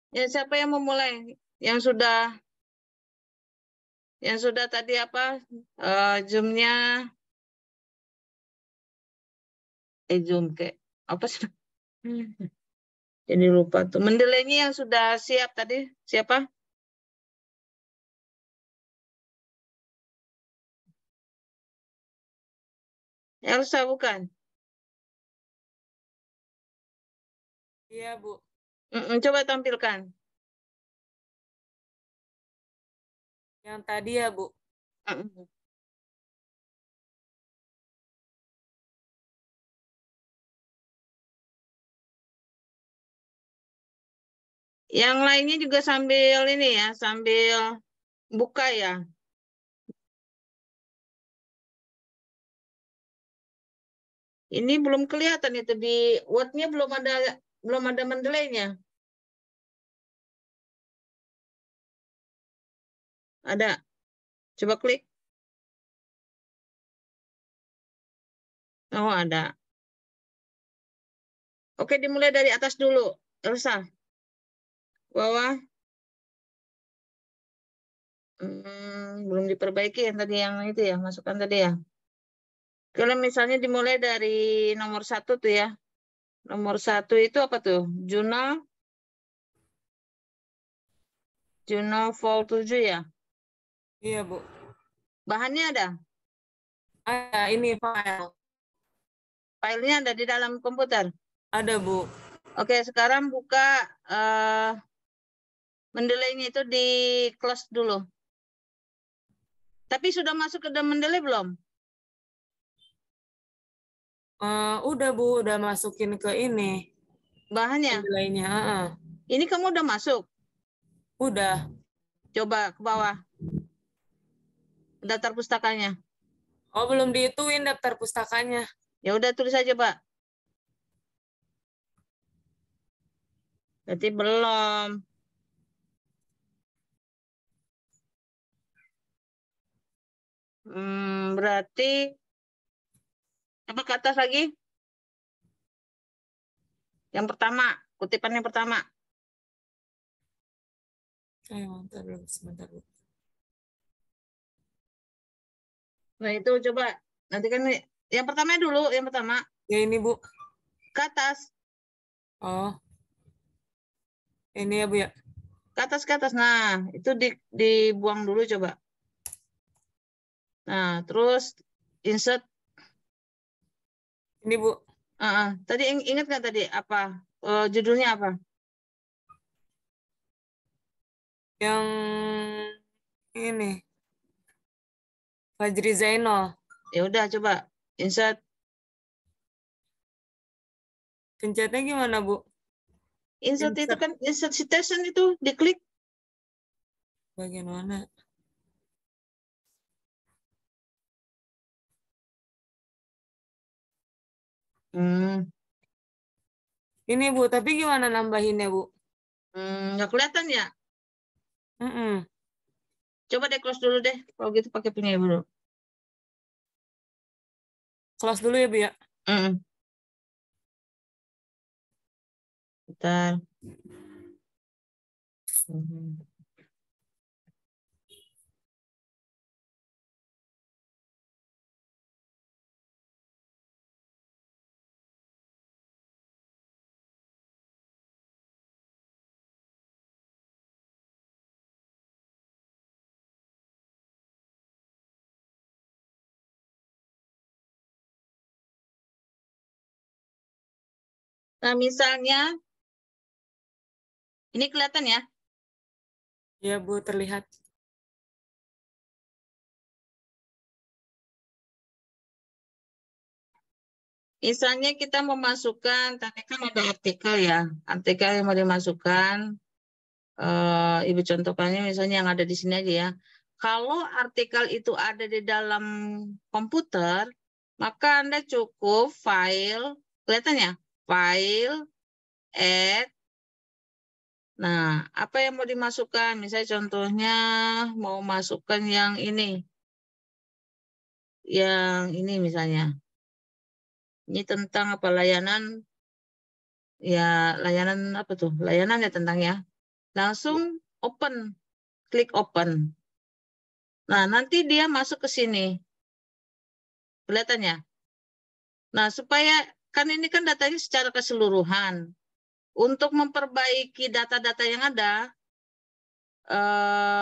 Ya, siapa yang memulai? Yang sudah tadi apa? Zoom-nya Zoom kayak apa sih? Jadi lupa tuh. Mendelainya yang sudah siap tadi siapa? Elsa bukan? Iya, Bu. Coba tampilkan. Yang tadi ya, Bu. Mm-mm. Yang lainnya juga sambil ini ya, sambil buka ya. Ini belum kelihatan itu di Word-nya belum ada mendelainya. Ada. Coba klik. Oh, ada. Oke, dimulai dari atas dulu. Elsa. Bawah. Belum diperbaiki yang tadi yang itu ya, masukkan tadi ya. Kalau misalnya dimulai dari nomor 1 tuh ya. Nomor 1 itu apa tuh? Jurnal Vol 7 ya. Iya, Bu. Bahannya ada. Ini file. Filenya ada di dalam komputer. Ada, Bu. Oke, sekarang buka mendelainya itu di close dulu. Tapi sudah masuk ke dalam mendelai belum? Udah, Bu. Udah masukin ke ini. Bahannya. Nilainya. Ini kamu udah masuk. Udah. Coba ke bawah. Daftar pustakanya. Oh, belum dihituin daftar pustakanya. Ya udah tulis aja, Pak. Berarti belum. Berarti apa ke atas lagi? Yang pertama, kutipan yang pertama. Sebentar dulu, sebentar dulu. Nah, itu coba. Nanti kan yang pertama dulu, yang pertama. Ya ini, Bu. Ke atas. Oh. Ini ya, Bu ya. Ke atas, ke atas. Nah, itu dibuang dulu coba. Nah, terus insert. Ini, Bu. Tadi ingat nggak tadi apa? Judulnya apa? Yang ini. Fajri Zainal. Ya udah coba insert. Pencetnya gimana, Bu? Insert itu Insert. kan insert citation itu diklik. Bagian mana? Ini, Bu. Tapi gimana nambahinnya, Bu? Nggak kelihatan ya? Mm-mm. Coba deh close dulu deh. Kalau gitu pakai punya ibu dulu. Close dulu ya, Bu ya. Mm-mm. Bentar. Mhm. Nah, misalnya ini kelihatan ya? Ya, Bu, terlihat. Misalnya kita memasukkan, tadi kan ada artikel ya, artikel yang mau dimasukkan. Ibu contohkannya misalnya yang ada di sini aja ya. Kalau artikel itu ada di dalam komputer, maka Anda cukup file, kelihatan ya? File, add. Nah, apa yang mau dimasukkan? Misalnya contohnya mau masukkan yang ini misalnya. Ini tentang apa layanan, ya layanan apa tuh? Layanan ya tentang ya. Langsung open, klik open. Nah, nanti dia masuk ke sini. Kelihatan ya? Nah, supaya, kan ini kan datanya secara keseluruhan. Untuk memperbaiki data-data yang ada,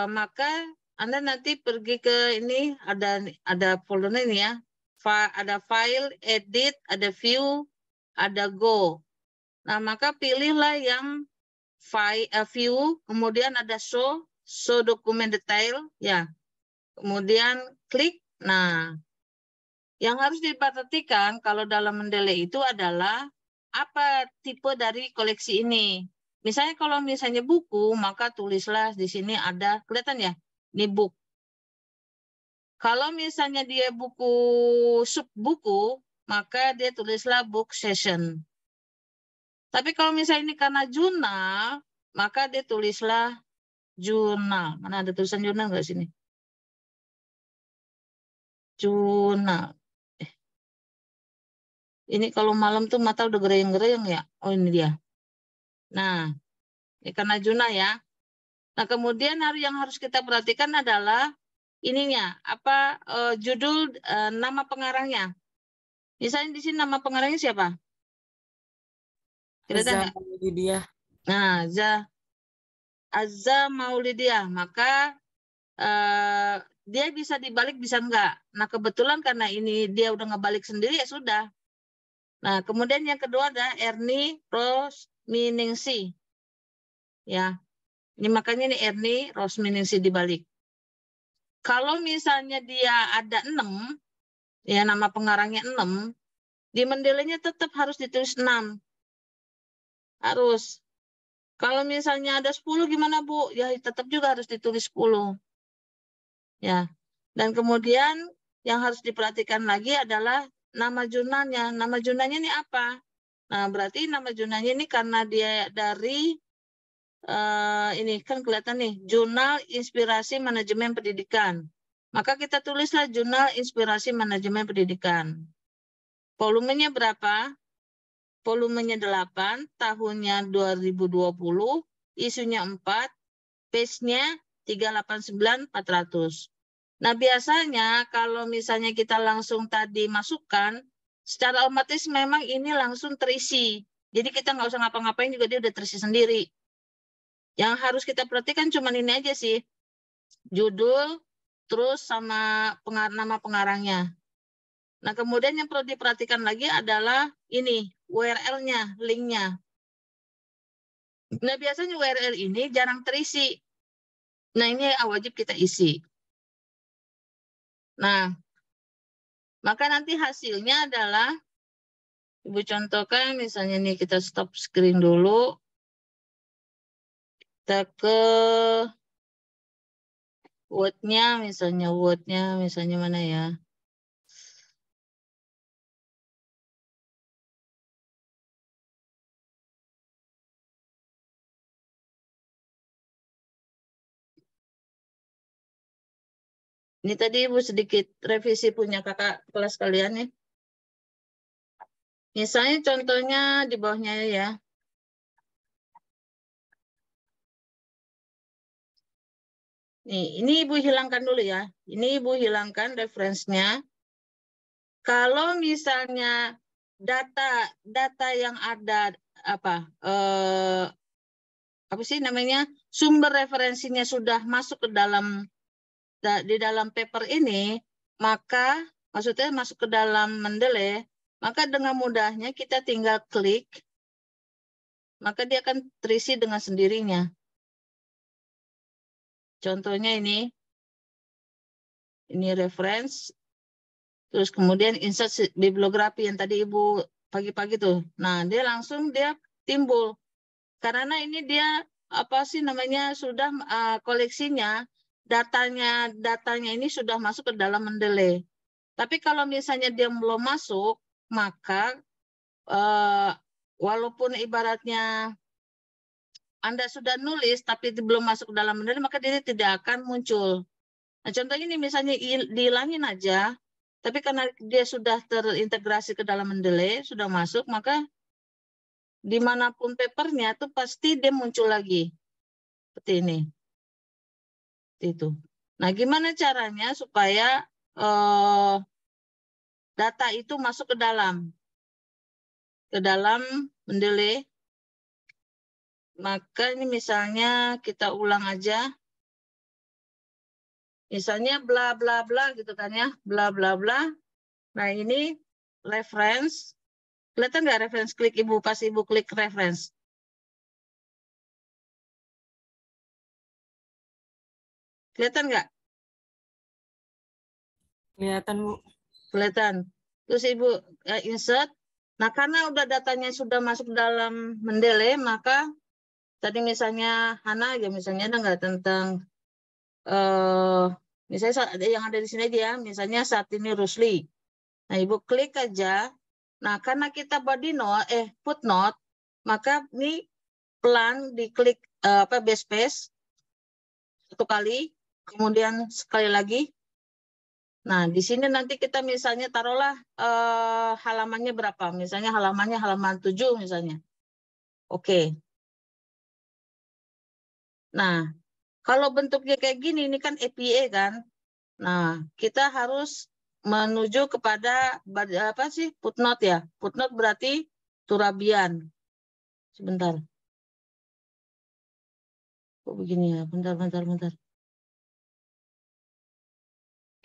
maka Anda nanti pergi ke ini, ada foldernya ini ya. Ada file, edit, ada view, ada go. Nah, maka pilihlah yang view, kemudian ada show dokumen detail, ya. Kemudian klik. Nah, yang harus diperhatikan kalau dalam Mendeley itu adalah apa tipe dari koleksi ini. Misalnya kalau misalnya buku, maka tulislah di sini ada, kelihatan ya, ini book. Kalau misalnya dia buku sub buku, maka dia tulislah book session. Tapi kalau misalnya ini karena jurnal, maka dia tulislah jurnal. Mana ada tulisan jurnal nggak sini? Jurnal. Ini kalau malam tuh mata udah gereyang-gereyang ya. Oh ini dia. Nah, ini karena jurnal ya. Nah kemudian yang harus kita perhatikan adalah ininya, apa judul nama pengarangnya. Misalnya di sini nama pengarangnya siapa? Kelihatan nggak? Maulidiah. Nah, Azza Maulidiah. Maka dia bisa dibalik bisa enggak. Nah kebetulan karena ini dia udah ngebalik sendiri ya sudah. Nah kemudian yang kedua ada Ernie Rosminingsi. Ya, ini makanya ini Ernie Rosminingsi dibalik. Kalau misalnya dia ada 6, ya nama pengarangnya 6, di Mendeleynya tetap harus ditulis 6. Harus. Kalau misalnya ada 10 gimana Bu? Ya tetap juga harus ditulis 10. Ya. Dan kemudian yang harus diperhatikan lagi adalah nama jurnalnya. Nama jurnalnya ini apa? Nah, berarti nama jurnalnya ini karena dia dari ini kan kelihatan nih, Jurnal Inspirasi Manajemen Pendidikan. Maka kita tulislah Jurnal Inspirasi Manajemen Pendidikan. Volumenya berapa? Volumenya 8, tahunnya 2020, isunya 4, page-nya 389/400. Nah, biasanya kalau misalnya kita langsung tadi masukkan, secara otomatis memang ini langsung terisi. Jadi kita nggak usah ngapa-ngapain juga dia udah terisi sendiri. Yang harus kita perhatikan cuma ini aja sih. Judul, terus sama nama pengarangnya. Nah, kemudian yang perlu diperhatikan lagi adalah ini, URL-nya, link-nya. Nah, biasanya URL ini jarang terisi. Nah, ini wajib kita isi. Nah, maka nanti hasilnya adalah, Ibu contohkan, misalnya nih kita stop screen dulu. Kita ke Word-nya, misalnya mana ya? Ini tadi Ibu sedikit revisi punya kakak kelas kalian ya. Misalnya contohnya di bawahnya ya. Nih, ini Ibu hilangkan dulu ya. Ini Ibu hilangkan referensinya. Kalau misalnya data yang ada apa sih namanya, sumber referensinya sudah masuk ke dalam di dalam paper ini, maka maksudnya masuk ke dalam Mendeley, maka dengan mudahnya kita tinggal klik, maka dia akan terisi dengan sendirinya. Contohnya ini reference, terus kemudian insert bibliografi yang tadi Ibu pagi-pagi tuh. Nah, dia timbul. Karena ini dia apa sih namanya sudah koleksinya, datanya ini sudah masuk ke dalam Mendeley. Tapi kalau misalnya dia belum masuk, maka walaupun ibaratnya Anda sudah nulis tapi belum masuk ke dalam Mendeley, maka dia tidak akan muncul. Nah, contohnya ini misalnya dihilangin aja, tapi karena dia sudah terintegrasi ke dalam Mendeley, sudah masuk, maka dimanapun papernya tuh pasti dia muncul lagi. Seperti ini. Itu. Nah, gimana caranya supaya data itu masuk ke dalam Mendeley. Maka ini misalnya kita ulang aja. Misalnya bla bla bla gitu kan ya, bla bla bla. Nah, ini reference. Kelihatan nggak reference? Klik Ibu pas Ibu klik reference. Kelihatan nggak? Kelihatan, Bu. Kelihatan. Terus Ibu insert. Nah, karena udah datanya sudah masuk dalam Mendeley, maka tadi misalnya Hana ya misalnya ada nggak tentang misalnya yang ada di sini dia, misalnya saat ini Rusli. Nah, Ibu klik aja. Nah, karena kita body note, footnote, maka ini pelan diklik backspace satu kali, kemudian sekali lagi. Nah, di sini nanti kita misalnya taruhlah halamannya berapa? Misalnya halamannya halaman 7 misalnya. Oke. Nah, kalau bentuknya kayak gini, ini kan APA kan. Nah, kita harus menuju kepada apa sih footnote ya. Footnote berarti turabian. Sebentar. Kok begini ya? Bentar.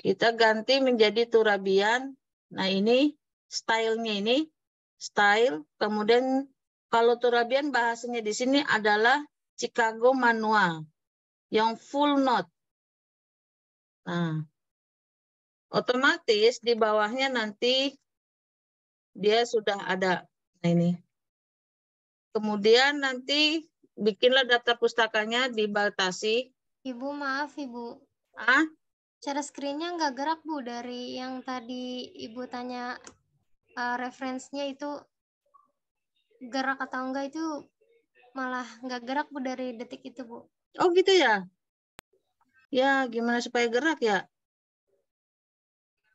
Kita ganti menjadi turabian. Nah, ini stylenya ini style. Kemudian kalau turabian bahasanya di sini adalah Chicago manual yang full note. Nah, otomatis di bawahnya nanti dia sudah ada. Nah, ini. Kemudian nanti bikinlah daftar pustakanya dibatasi. Ibu, maaf Ibu. Ah, Cara screen-nya nggak gerak Bu dari yang tadi Ibu tanya referensinya itu gerak atau enggak, itu malah nggak gerak Bu dari detik itu Bu. oh gitu ya? Ya, gimana supaya gerak ya?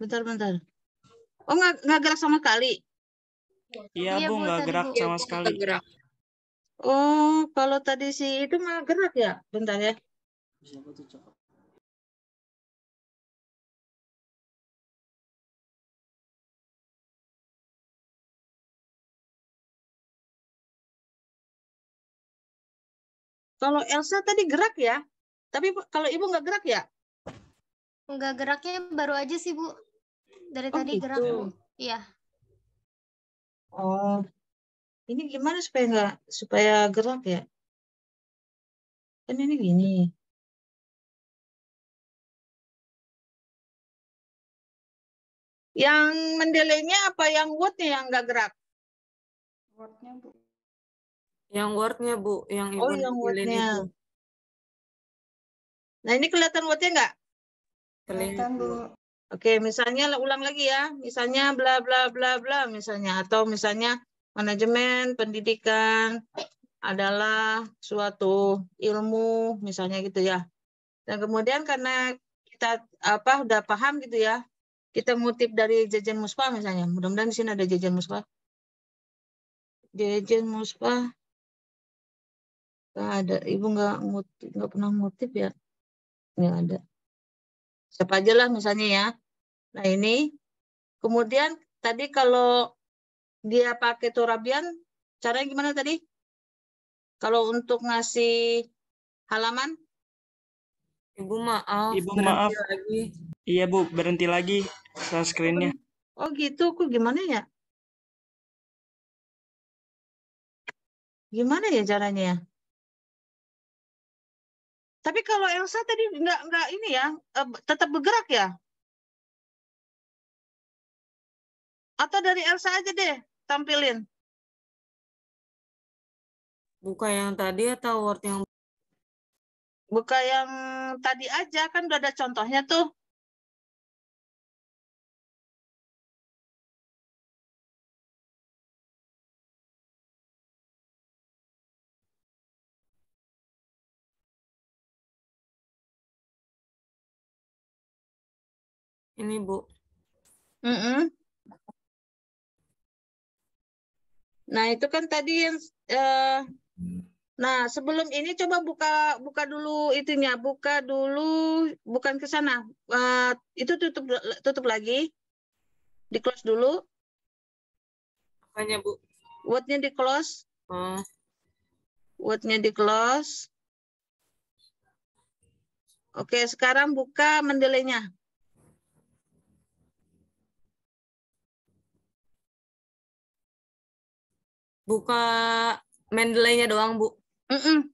Bentar. Oh, nggak gerak sama sekali. Iya, Iya, Bu, Bu, nggak tadi, gerak Bu. sama sekali. Gerak. Oh, kalau tadi sih itu malah gerak ya? Bentar ya. Kalau Elsa tadi gerak ya? Tapi kalau Ibu nggak gerak ya? Nggak geraknya baru aja sih Bu. Dari Oh, tadi gitu. gerak Bu. Iya. Oh, ini gimana supaya gerak ya? Kan ini gini. Yang Mendeley-nya apa yang Word-nya yang nggak gerak? Word-nya, Bu. Yang Word-nya, Bu. Yang Ibu Oh, yang nampilin Word-nya. itu. Nah, ini kelihatan Word-nya nggak? Kelihatan, Bu. Oke, misalnya ulang lagi ya. Misalnya bla bla bla bla misalnya. Atau misalnya manajemen pendidikan adalah suatu ilmu misalnya gitu ya. Dan kemudian karena kita udah paham gitu ya, kita ngutip dari Jajan Muspa misalnya. Mudah-mudahan di sini ada Jajan Muspa. Jajan Muspa nggak ada. Ibu nggak pernah ngutip ya? Nggak ada. Siapa aja lah misalnya ya. Nah, ini kemudian tadi kalau dia pakai Turabian, caranya gimana tadi? Kalau untuk ngasih halaman? Ibu maaf, Ibu, berhenti maaf. lagi. Iya, Bu, berhenti lagi share screen-nya. Oh gitu, kok gimana ya? Gimana ya caranya ya? Tapi kalau Elsa tadi nggak ini ya, tetap bergerak ya? Atau dari Elsa aja deh tampilin? Buka yang tadi atau Word yang Buka yang tadi aja, kan udah ada contohnya tuh. ini, Bu? Mm-mm. Nah, itu kan tadi yang Nah, sebelum ini coba buka dulu itunya, buka dulu, bukan ke sana. Itu tutup lagi, di close dulu. Apanya, Bu? Word-nya di close, Oh, word-nya di close. Oke, sekarang buka Mendeley-nya. buka Mendeley-nya doang, Bu. Mm-mm.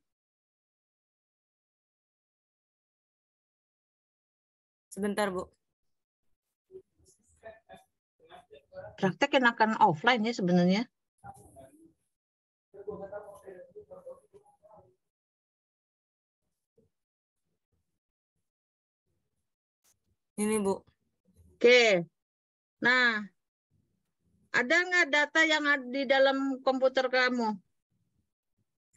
Sebentar, Bu. Praktek enakan offline ya sebenarnya. Ini, Bu. Oke. Nah, ada nggak data yang ada di dalam komputer kamu?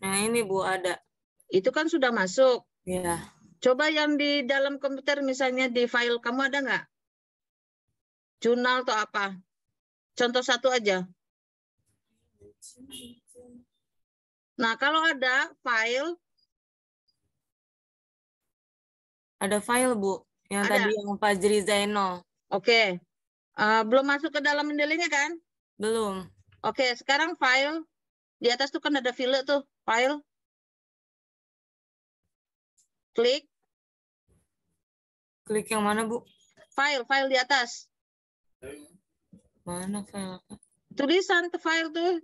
Nah, ini, Bu, ada. Itu kan sudah masuk. Ya. Coba yang di dalam komputer, misalnya di file kamu ada nggak? Jurnal atau apa? Contoh satu aja. Nah, kalau ada file, Ada file, Bu. Yang Ada. tadi yang Fajri Zainal. oke. Belum masuk ke dalam Mendeley-nya kan? Belum. Oke, sekarang file. Di atas tuh kan ada file tuh, file. Klik, Klik yang mana, Bu? file di atas. Mana file? Tulisan tuh file tuh.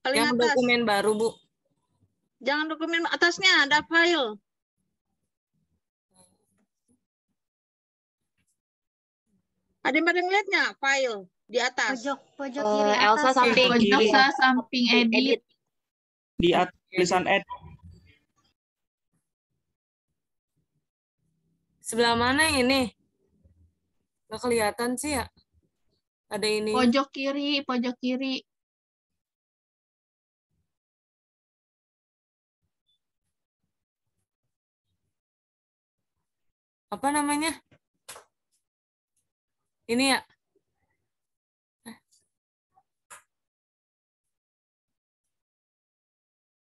Paling Yang atas. dokumen baru, Bu. Jangan dokumen atasnya, ada file. Ada yang pada ngeliatnya? File di atas. Pojok kiri atas. Elsa samping Pojok kiri. samping edit. Edit. Di atas tulisan add. Sebelah mana yang ini? Nggak kelihatan sih ya. Ada ini. Pojok kiri, pojok kiri. Apa namanya? Ini ya.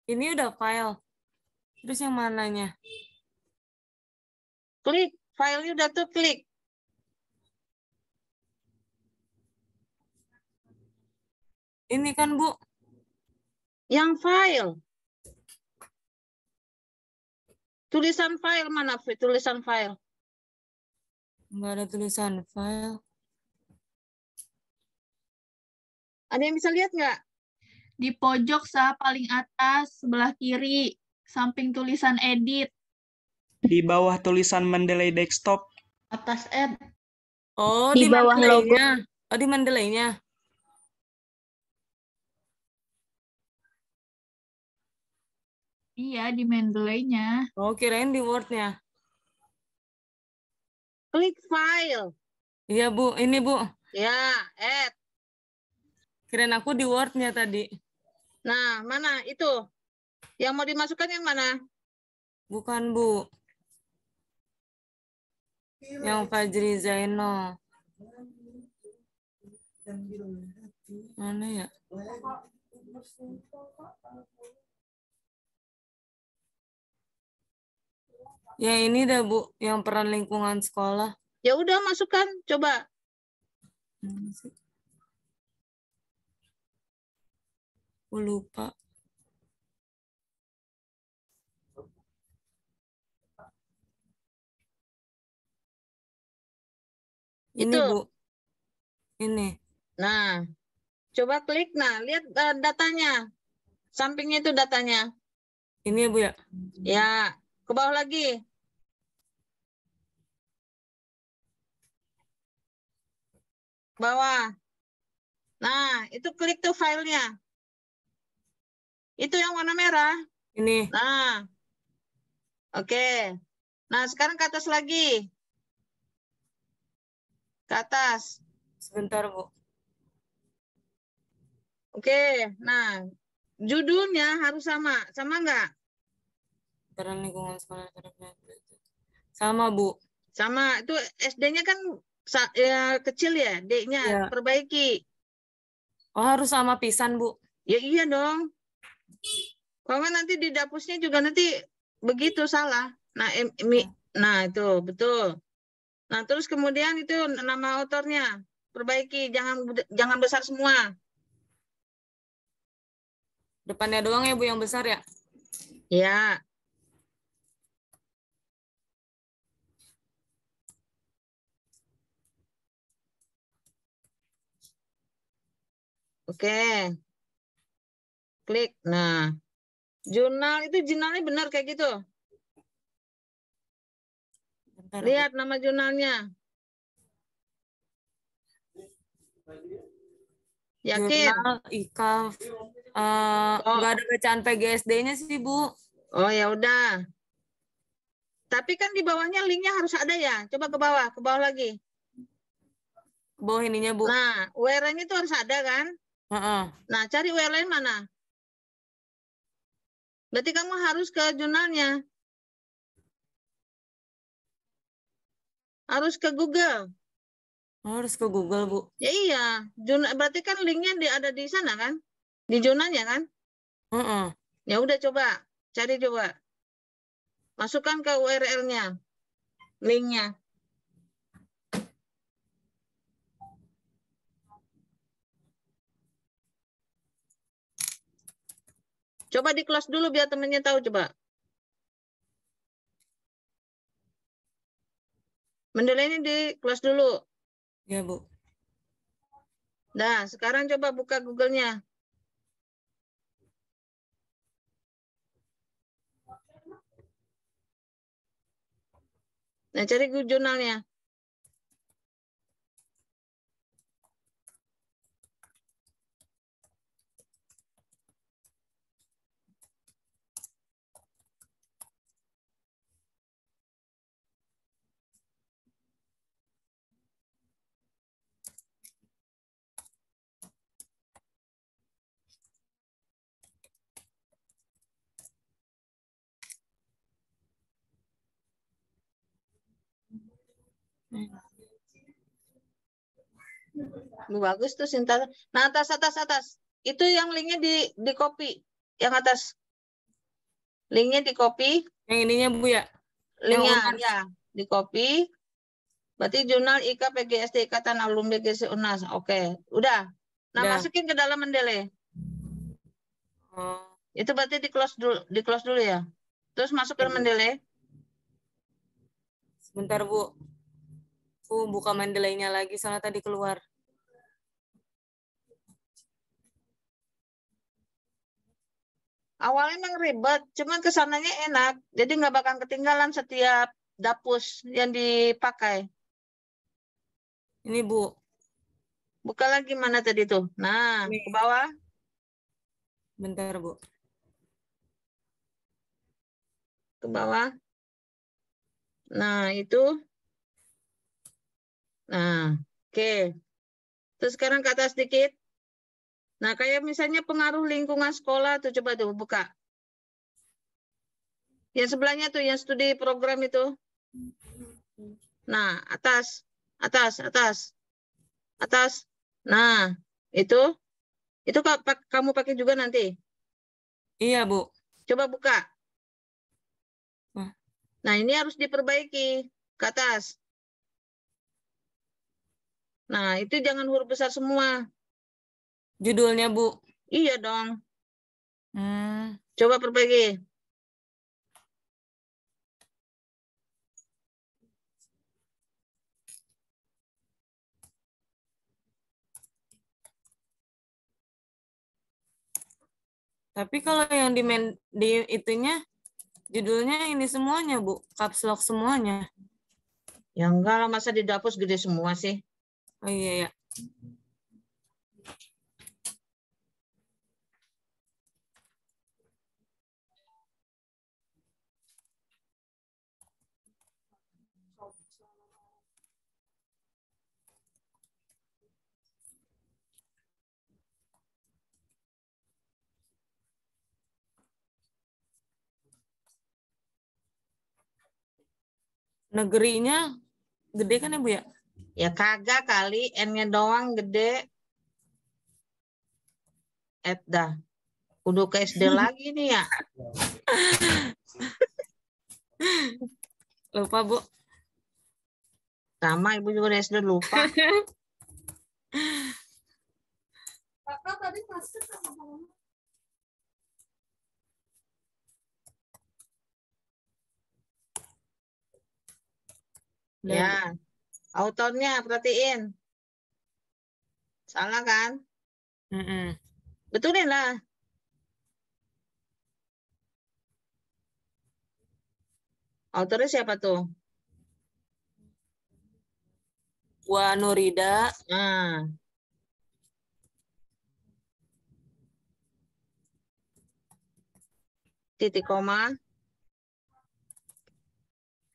Ini udah file. Terus yang mananya? Klik, filenya udah tuh klik. Ini kan, Bu. Yang file. Tulisan file mana? Tulisan file. Nggak ada tulisan file. Ada yang bisa lihat nggak? Di pojok paling atas sebelah kiri, samping tulisan edit. Di bawah tulisan Mendeley desktop. Atas add. Oh, Di di bawah logo. Mendeley-nya. Oh, di Mendeley-nya. Iya, di Mendeley-nya. Oh, kirain di Word-nya. Klik file. Iya, Bu. Ini, Bu. Ya, add. Kirain aku di Word-nya tadi. Nah, mana itu? Yang mau dimasukkan yang mana? Bukan, Bu. Yang Fajri Zainal. Mana ya? Yang ini dah, Bu. Yang peran lingkungan sekolah. Ya udah masukkan, coba. Mana sih? Aku lupa. Ini, Itu. Bu. Ini. Nah, coba klik. Nah, lihat datanya. Sampingnya itu datanya. Ini ya, Bu, ya? Ya, ke bawah lagi. Bawah. Nah, itu klik tuh filenya. Itu yang warna merah. Ini. Nah, oke. Nah, sekarang ke atas lagi. Ke atas. Sebentar, Bu. Oke, nah judulnya harus sama. Sama nggak? Peran lingkungan sekolah. Sama, Bu. Sama. Itu SD-nya kan ya, kecil ya, D-nya. Ya. Perbaiki. Oh, harus sama pisan, Bu. Ya iya dong. Kalau nggak nanti di dapusnya juga nanti begitu salah. Nah, nah itu betul. Nah, terus kemudian itu nama autornya perbaiki, jangan besar semua. Depannya doang ya Bu yang besar ya? Ya. Oke. Klik. Nah, jurnal itu jurnalnya benar kayak gitu. Bentar, Bu. Lihat nama jurnalnya. Yakin? Jurnal IKAF. Nggak ada bacaan PGSD-nya sih, Bu. Oh ya udah. Tapi kan di bawahnya linknya harus ada ya. Coba ke bawah lagi. Ke bawah ininya, Bu. Nah, URL-nya itu harus ada kan? Heeh. Nah, cari URL mana? Berarti kamu harus ke jurnalnya. Harus ke Google. Harus ke Google, Bu. Ya iya, berarti kan linknya ada di sana kan? Di jurnalnya kan? Heeh. Ya udah coba, cari coba. Masukkan ke URL-nya, linknya. Coba di close dulu biar temennya tahu coba. Mendeley ini di close dulu. Ya, Bu. Nah, sekarang coba buka Google-nya. Nah, cari jurnalnya. Bagus tuh Sinta. Nah, atas. Itu yang linknya di copy. Yang atas. Linknya di copy. Yang ininya, Bu ya? Linknya Yang UNAS. ya di copy. Berarti jurnal IKA PGSD Ikatan Alumni GC UNAS. Oke, udah. Nah, Udah. masukin ke dalam Mendeley. Oh, Itu berarti di close dulu ya. Terus masuk ke ya, Bu. Mendeley. Sebentar, Bu. Buka Mendeley-nya lagi, soalnya tadi keluar. Awalnya memang ribet, cuman kesananya enak. Jadi nggak bakal ketinggalan setiap dapus yang dipakai. Ini, Bu. Buka lagi mana tadi tuh. Nah, Ini. ke bawah. Bentar, Bu. Ke bawah. Nah, itu. Nah, oke. Terus sekarang ke atas sedikit. Nah, kayak misalnya pengaruh lingkungan sekolah tuh coba tuh buka. Yang sebelahnya tuh yang studi program itu. Nah, atas. Nah, itu kamu pakai juga nanti. Iya, Bu. Coba buka. Nah. Nah, ini harus diperbaiki ke atas. Nah, itu jangan huruf besar semua. Judulnya, Bu. Iya dong. Hmm. Coba perbaiki. Tapi kalau yang di itunya, judulnya ini semuanya, Bu. Caps lock semuanya. Ya enggak lah, masa di dapus gede semua sih. Oh iya, ya. Negerinya gede kan ya, Bu ya? Ya kagak kali, N-nya doang gede. Dah. Kudu ke SD lagi nih ya. Lupa, Bu. Sama ibu juga dari SD lupa. Udah, Bu. Ya, autornya perhatiin. Salah kan? Mm-mm. Betulin lah. Autornya siapa tuh? Wa Nurida. Nah, titik koma.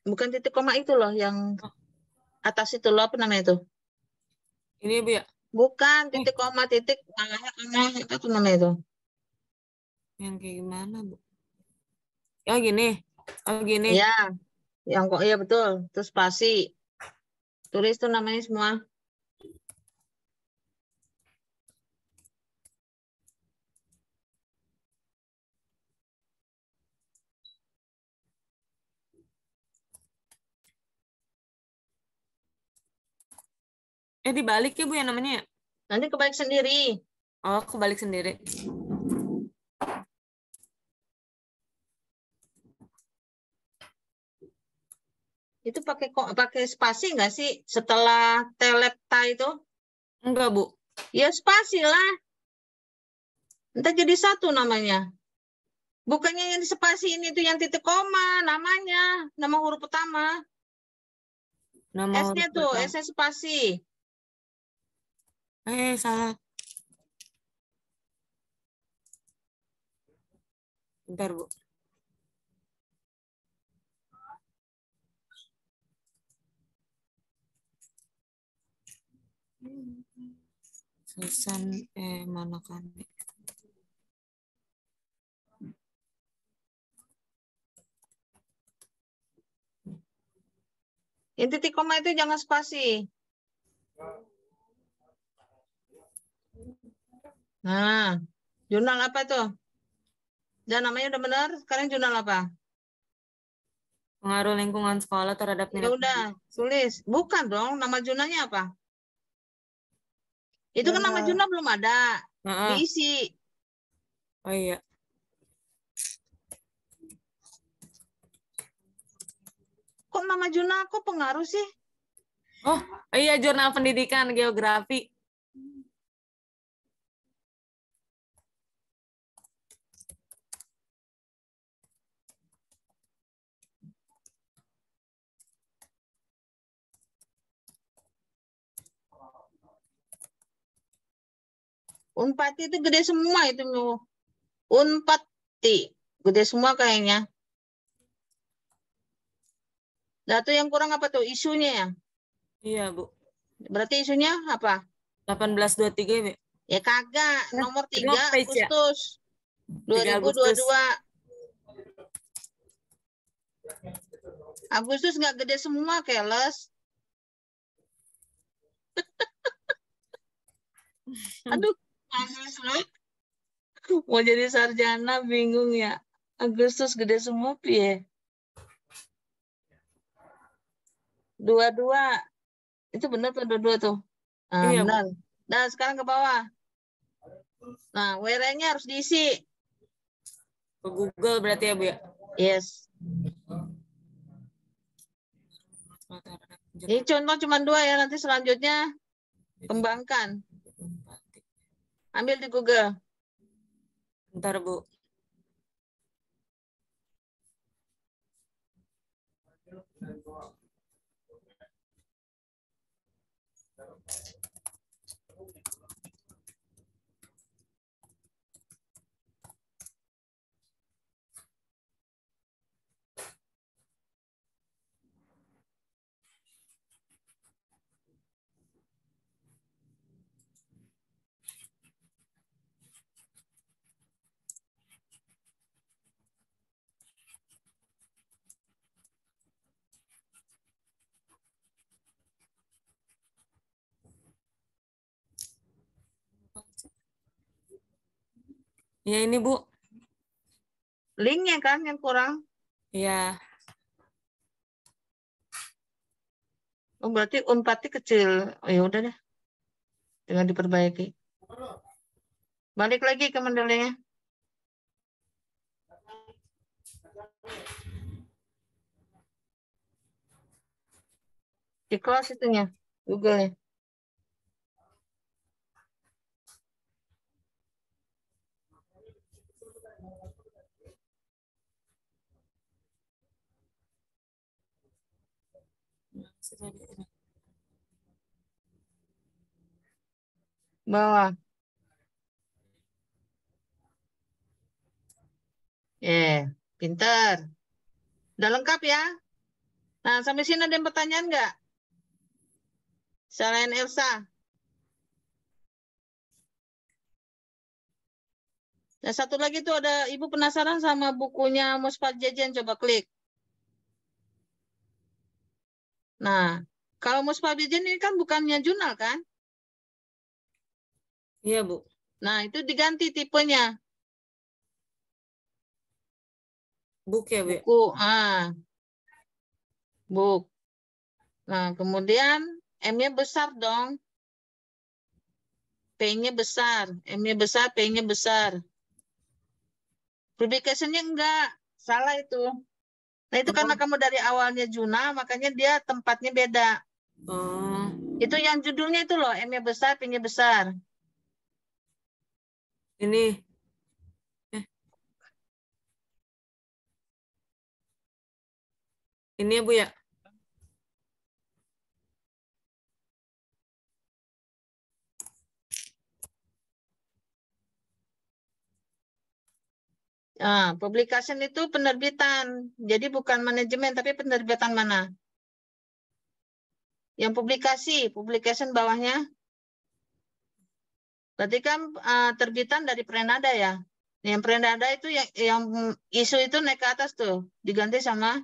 Bukan titik koma itu loh, yang atas itu loh, apa namanya itu? Ini, Bu, ya? Bukan titik koma, titik tengahnya koma, itu tuh namanya itu. Yang kayak gimana, Bu? Oh, gini. Oh, gini. Ya, yang kok iya betul. Terus spasi. Tulis tuh namanya semua. Dibalik ya, Bu, ya namanya ya? Nanti kebalik sendiri. Oh, kebalik sendiri. Itu pakai spasi nggak sih setelah telepta itu? Enggak, Bu. Ya spasi lah. Ntar jadi satu namanya. Bukannya yang di spasi ini tuh yang titik koma namanya, nama huruf pertama. Nama S-nya huruf tuh, pertama. S-nya spasi. Salah. Bentar, Bu. Susan, mana kan? Yang titik koma itu jangan spasi. Nah, jurnal apa tuh? Dan namanya udah benar. Sekarang jurnal apa? Pengaruh lingkungan sekolah terhadap Ya nilai udah, tulis. Bukan dong, nama jurnalnya apa? Itu kan nama jurnal belum ada. Heeh. Diisi. Oh iya. Kok nama jurnal kok pengaruh sih? Oh iya, jurnal pendidikan geografi. Unpati itu gede semua itu. Unpati. Gede semua kayaknya. Nah, tuh yang kurang apa tuh? Isunya ya? Iya, Bu. Berarti isunya apa? 1823, Bu. Ya kagak. Nomor 3 page ya? Agustus 3 Agustus. 2022. Agustus nggak gede semua, keles. Aduh, males lah. Mau jadi sarjana bingung ya. Agustus gede semua, piye. 22. Itu benar tuh 22 tuh. Nah, Iya, Bu. benar. Nah, sekarang ke bawah. Nah, WR-nya harus diisi. Ke Google berarti ya, Bu ya? Yes. Ini contoh cuma 2 ya, nanti selanjutnya kembangkan. Ambil di Google. Bentar, Bu. Ya ini Bu. Linknya kan yang kurang. Ya. Oh, berarti Unpadnya kecil. Oh, ya udah deh. Dengan diperbaiki. Balik lagi ke Mendeleynya. Di kelas itunya. Google-nya. Bawah. Pinter. Udah lengkap ya? Nah, sampai sini ada yang pertanyaan nggak? Selain Elsa. Nah, satu lagi tuh ada Ibu penasaran sama bukunya Muspat Jajan, coba klik. Nah, kalau Muspat Jajan ini kan bukannya jurnal kan? Iya Bu. Nah, itu diganti tipenya. Book ya Bu. Ya? Buku, book. Nah, kemudian M-nya besar dong. P-nya besar, M-nya besar, P-nya besar. Publication-nya enggak, salah itu. Nah, itu karena kamu dari awalnya jurnal, makanya dia tempatnya beda. Oh. Itu yang judulnya itu loh, M-nya besar, P-nya besar. Ini. Ini ya Bu ya. Publication itu penerbitan. Jadi bukan manajemen, tapi penerbitan mana? Yang publication bawahnya. Berarti kan terbitan dari Prenada ya. Yang Prenada itu yang isu itu naik ke atas tuh. Diganti sama?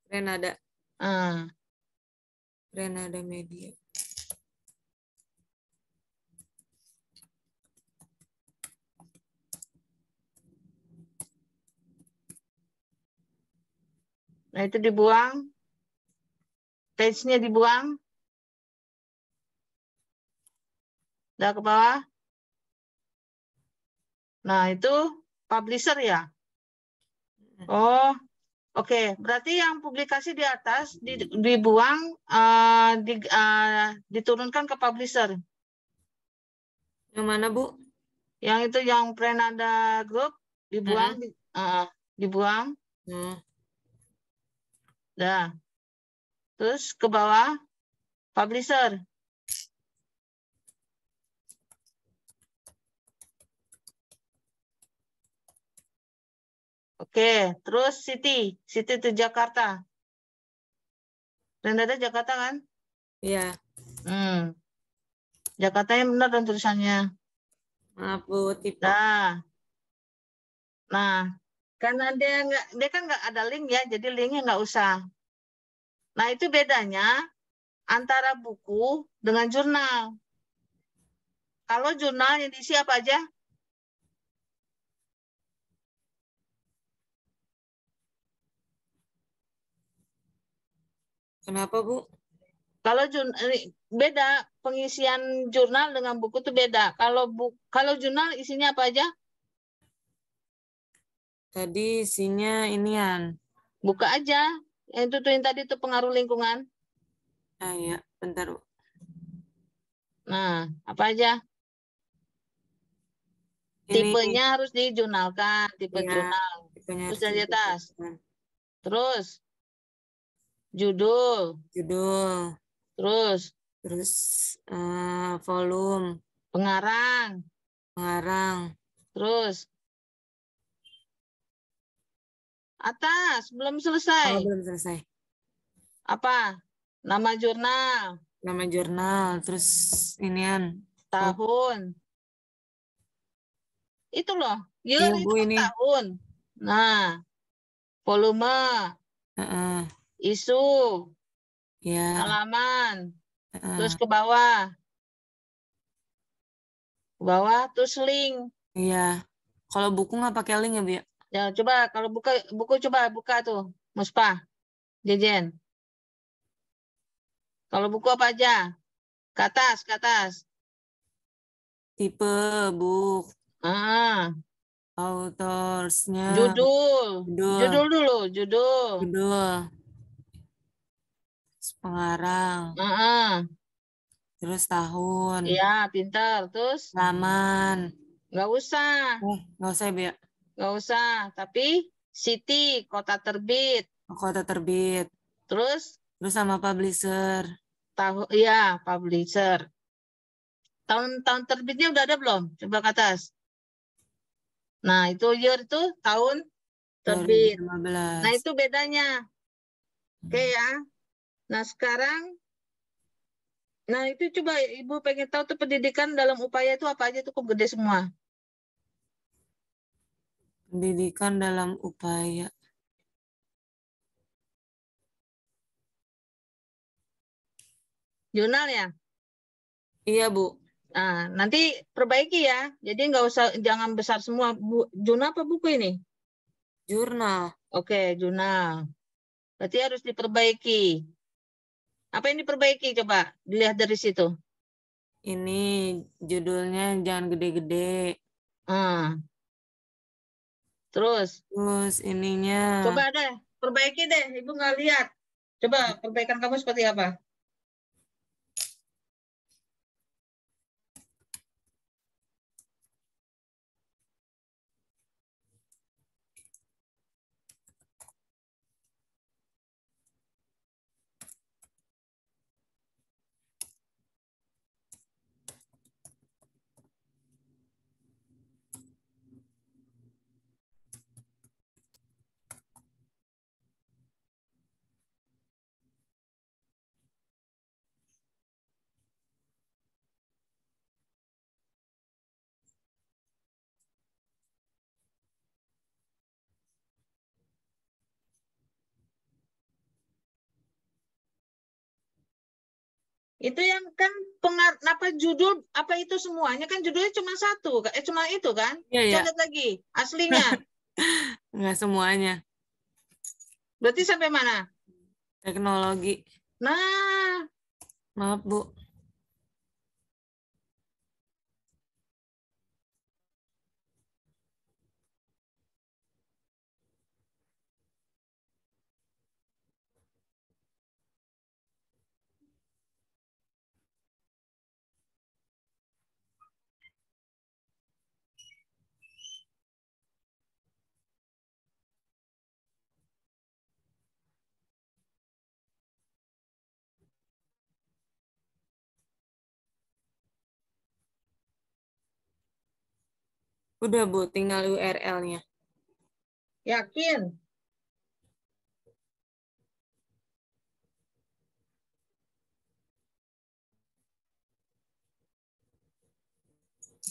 Renada. Ah. Renada Media. Nah, itu dibuang. Page-nya dibuang. Udah ke bawah. Nah, itu publisher ya. Oh, oke. Berarti yang publikasi di atas dibuang, diturunkan ke publisher. Yang mana Bu? Yang itu yang Prenada Group dibuang, dibuang. Dah. Terus ke bawah publisher. Oke, terus City itu Jakarta. Prenada Jakarta kan? Iya. Jakarta yang benar dan tulisannya. Maaf Bu, tipe. Nah, karena dia kan nggak ada link ya, jadi linknya nggak usah. Nah, itu bedanya antara buku dengan jurnal. Kalau jurnal yang diisi apa aja? Kenapa Bu? Kalau beda, pengisian jurnal dengan buku itu beda. Kalau jurnal isinya apa aja? Tadi isinya inian. Buka aja. Yang yang tadi itu pengaruh lingkungan. Ya, bentar Bu. Nah, apa aja? Tipenya harus dijurnalkan, tipe jurnal. Terus dari atas. Terus judul. Terus volume. Pengarang. Terus atas, belum selesai. Oh, belum selesai. Apa? Nama jurnal. Terus inian. Tahun. Itu loh. Year Iya, itu Bu, kan ini. tahun. Nah, volume. Isu. Ya. Halaman. Terus ke bawah. Ke bawah, terus link. Iya. Kalau buku nggak pakai link ya, Bu ya? Ya, coba kalau buku coba buka tuh, Muspa, Jejen. Kalau buku apa aja? Ke atas, ke atas. Tipe, book, Ah, autorsnya, judul. judul, Judul dulu, judul. judul, terus pengarang, Ah, terus tahun, iya, pintar. Terus halaman. nggak usah, Nggak usah ya, Bu ya? nggak usah. Tapi city, kota terbit. Kota terbit, Terus terus sama publisher. tahu, iya, publisher. Tahun terbitnya udah ada belum? Coba ke atas. Nah, itu year itu tahun terbit. Nah, 2015. itu bedanya. Oke ya. Nah, sekarang, nah itu coba Ibu pengen tahu tuh pendidikan dalam upaya itu apa aja tuh kok gede semua. Pendidikan dalam upaya. Jurnal ya. Iya, Bu. Nah, nanti perbaiki ya. Jadi nggak usah, jangan besar semua. Jurnal apa buku ini? Jurnal. Oke, jurnal. Berarti harus diperbaiki. Apa yang diperbaiki? Coba dilihat dari situ. Ini judulnya jangan gede-gede. Hmm. Terus, Terus ininya. coba deh, perbaiki deh. Ibu nggak lihat. Coba perbaikan kamu seperti apa? Itu yang kan apa judul apa itu semuanya kan judulnya cuma satu, cuma itu kan? Iya, ya. Coba lihat lagi aslinya. Nggak semuanya. Berarti sampai mana? Teknologi. Nah, Maaf, Bu. Udah, Bu. Tinggal URL-nya. yakin.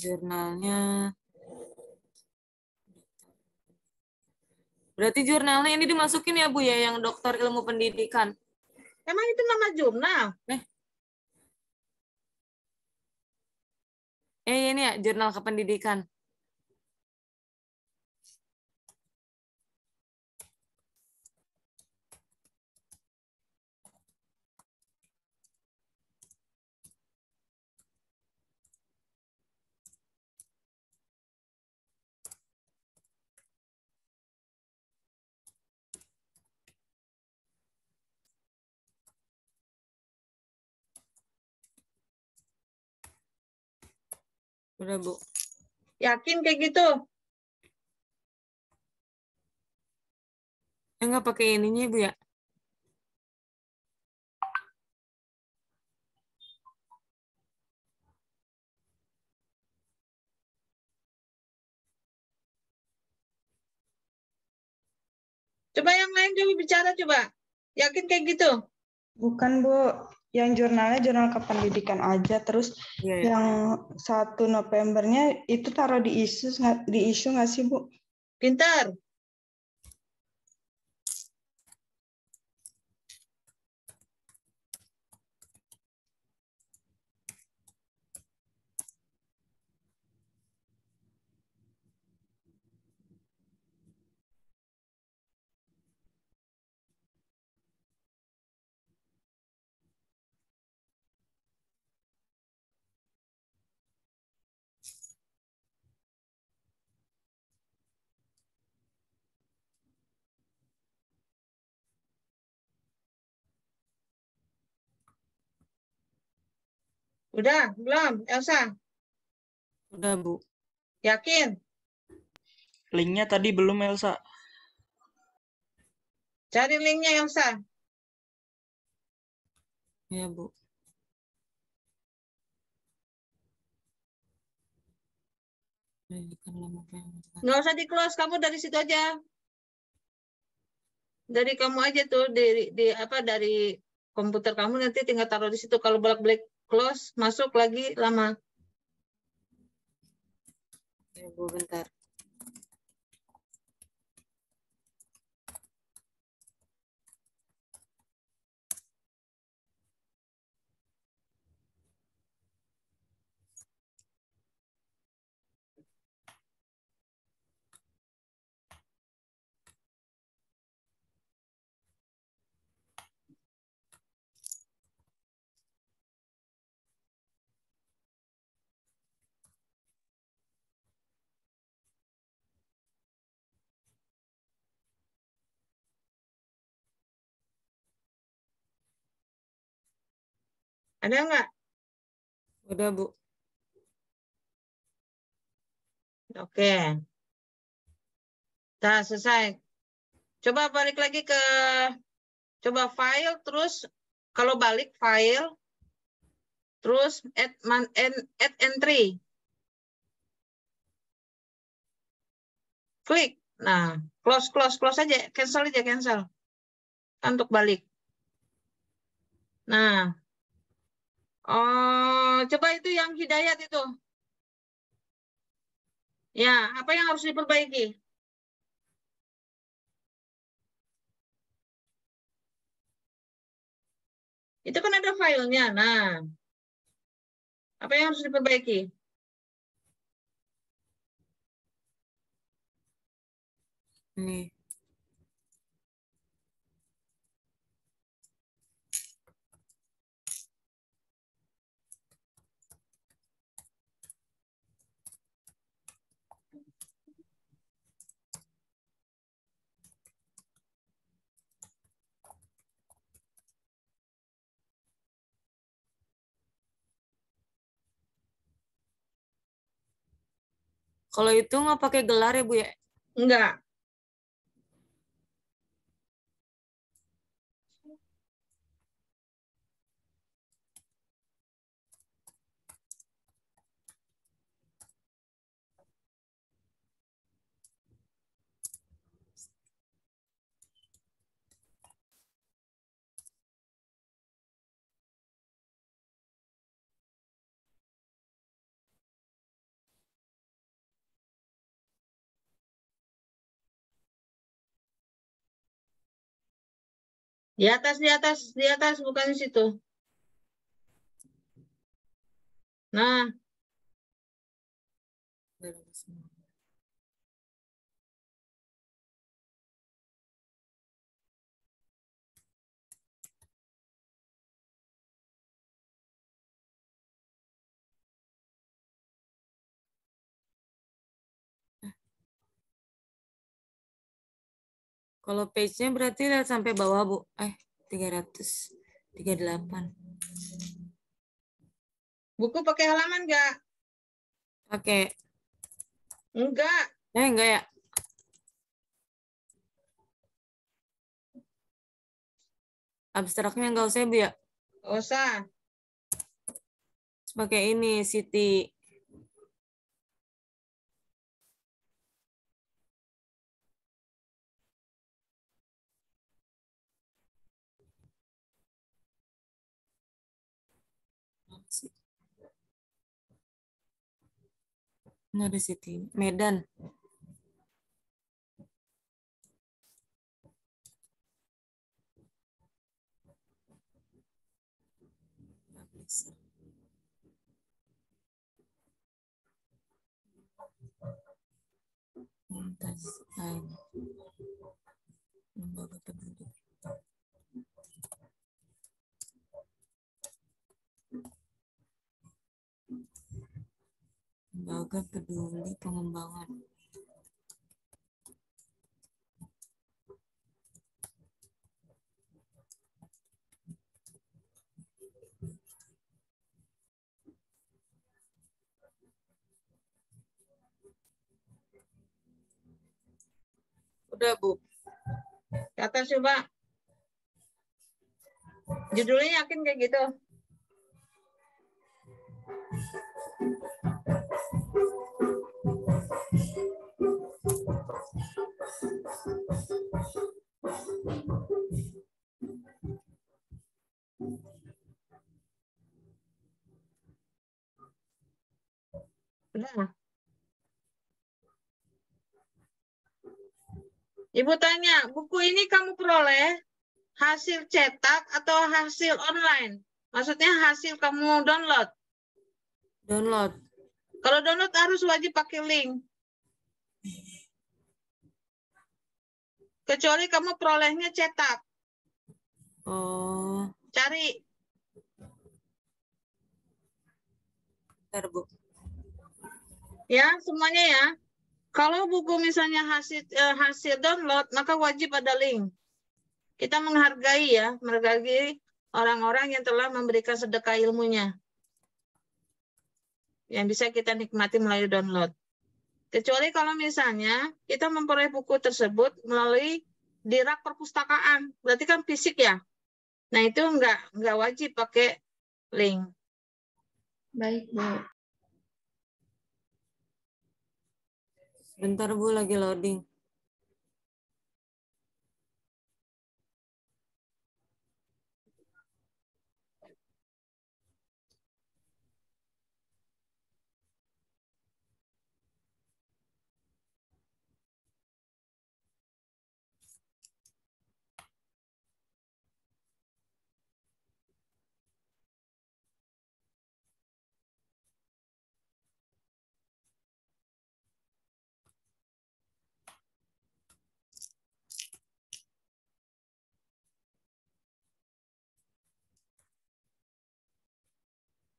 Jurnalnya. Berarti jurnalnya ini dimasukin ya, Bu ya, yang dokter ilmu pendidikan. Emang itu nama jurnal? Ini ya, jurnal kependidikan. Udah, Bu. Yakin kayak gitu? Nggak pakai ininya, Bu ya? Coba yang lain coba bicara coba. Yakin kayak gitu? Bukan, Bu. Yang jurnalnya jurnal kependidikan aja. Terus Iya, ya. yang 1 Novembernya itu taruh di isu nggak sih, Bu? Pintar. Udah, belum, Elsa? Udah, Bu. Yakin? Linknya tadi belum, Elsa. Cari linknya, Elsa. Ya, Bu. Pendidikan lama pendidikan. Nggak usah di-close, kamu dari situ aja. Dari kamu aja tuh, di apa, dari komputer kamu nanti tinggal taruh di situ. Kalau bolak-balik close, masuk lagi lama. Ya, Bu, bentar. Ada nggak? Udah, Bu. Oke. Nah, selesai. Coba balik lagi ke, coba file, terus kalau balik file, terus add entry. Klik. Nah, close aja. Cancel aja, cancel. Untuk balik. Nah, oh, coba itu yang hidayat itu. Ya, apa yang harus diperbaiki? Itu kan ada filenya. Nah, apa yang harus diperbaiki? Ini. Kalau itu nggak pakai gelar ya, Bu, ya? Enggak. Di atas, bukan di situ. Nah, Kalau page-nya berarti lihat sampai bawah, Bu. 338. buku pakai halaman enggak? Pakai. Enggak. Enggak ya? Abstraknya enggak usah, Bu, ya? Nggak usah. Terus pakai ini, Siti. Nggak ada Siti. Medan. Mumtaz Ain. Lembaga Peduli. Lembaga Peduli Pengembangan. Udah, Bu. Ke atas coba. Judulnya yakin kayak gitu. Udah. Ibu tanya, buku ini kamu peroleh hasil cetak atau hasil online? Maksudnya hasil kamu download. Download. Kalau download harus wajib pakai link. Kecuali kamu perolehnya cetak. Oh, Cari. bentar, Bu. Ya, semuanya ya. Kalau buku misalnya hasil download, maka wajib ada link. Kita menghargai ya, menghargai orang-orang yang telah memberikan sedekah ilmunya. Yang bisa kita nikmati melalui download. Kecuali kalau misalnya kita memperoleh buku tersebut melalui di rak perpustakaan, berarti kan fisik ya. Nah itu nggak wajib pakai link. Baik, Bu. Bentar, Bu, lagi loading.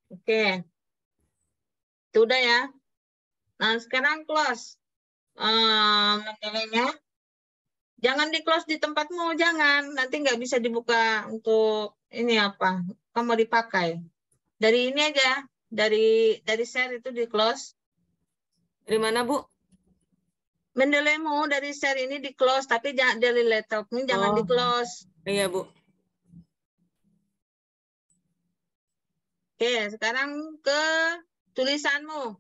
Oke, itu udah ya. Nah sekarang close materinya. Jangan di close di tempatmu, jangan. Nanti nggak bisa dibuka untuk ini apa? Kamu dipakai. Dari ini aja, dari share itu di close. Dari mana, Bu? Mendelemu dari share ini di close, tapi jangan dari laptop ini jangan di Oh. close. Iya, Bu. Oke, sekarang ke tulisanmu.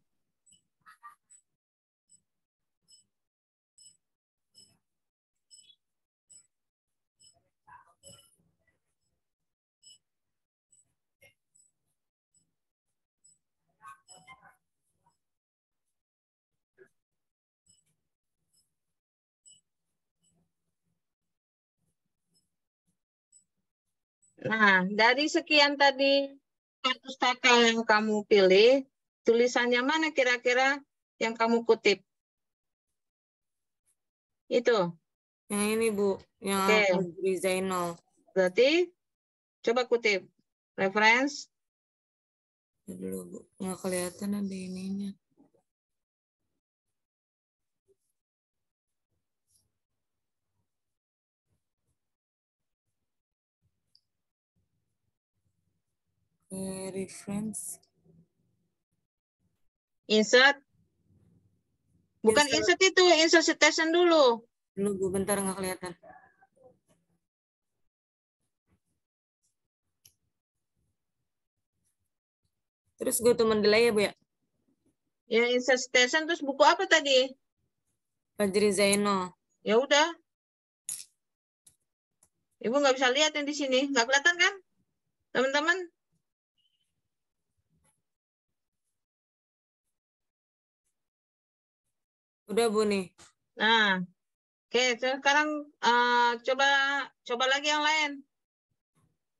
Nah, dari sekian tadi pustaka yang kamu pilih, tulisannya mana kira-kira yang kamu kutip? Itu. Yang ini, Bu. Yang Oke. Fajri Zainal. Berarti coba kutip. Reference. Dulu, Bu. Nggak kelihatan ada ininya. Reference. Insert. Bukan Insert. insert itu, insert citation dulu. Dulu, Bu. Bentar, nggak kelihatan. Terus go to Mendeley ya, Bu ya? Ya, insert citation terus buku apa tadi? Fajri Zainal. Ya udah. Ibu nggak bisa lihat yang di sini. Nggak kelihatan kan? Teman-teman? Udah, Bu, nih. Nah, oke. Sekarang coba lagi yang lain.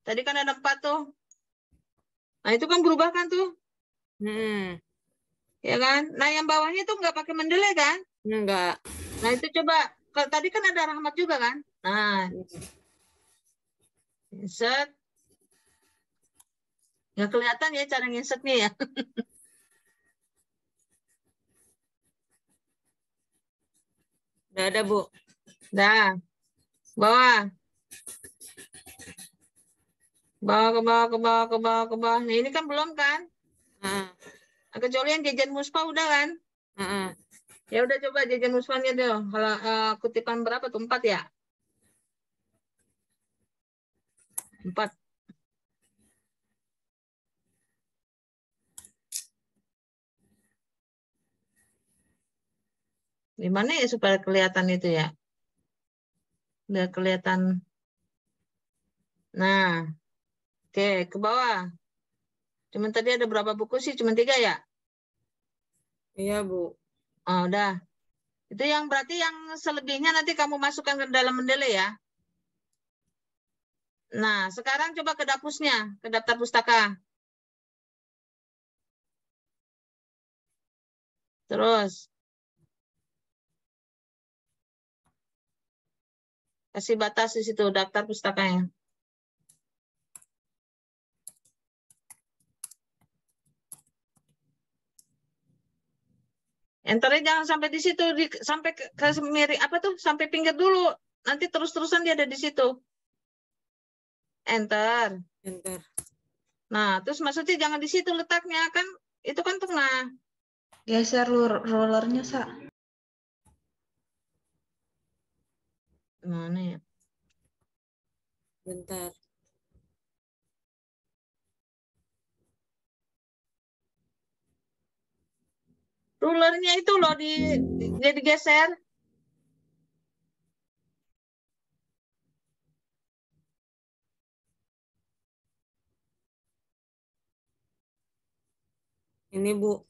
Tadi kan ada 4 tuh. Nah, itu kan berubah kan tuh. Ya kan? Nah, yang bawahnya tuh nggak pakai Mendeley kan? Enggak. Nah, itu coba. Kalau tadi kan ada Rahmat juga kan? Nah, insert. Nggak kelihatan ya cara nginsertnya ya. Udah ada, Bu. Dah. Bawah. Bawah, ke bawah, ke bawah, ke bawah, ke bawah. Nah, ini kan belum kan? Heeh. Kecuali yang jajan muspa udah kan? Heeh. Ya udah coba jajan musmannya deh. Kalau kutipan berapa tuh? 4 ya? 4. Di mana ya supaya kelihatan itu ya? Biar kelihatan. Nah, oke, ke bawah. Cuman tadi ada berapa buku sih? Cuman 3 ya? Iya, Bu. Oh, udah. Itu yang berarti yang selebihnya nanti kamu masukkan ke dalam Mendeley ya. Nah, sekarang coba ke dapusnya, ke daftar pustaka. Terus kasih batas di situ daftar pustakanya. Enternya jangan sampai di situ, sampai ke miring apa tuh, sampai pinggir dulu. Nanti terus-terusan dia ada di situ. Enter. Enter. Nah, terus maksudnya jangan di situ letaknya kan, itu kan tengah. Geser rollernya, Sa. Mana ya? Bentar. Rulernya itu loh jadi geser. Ini, Bu.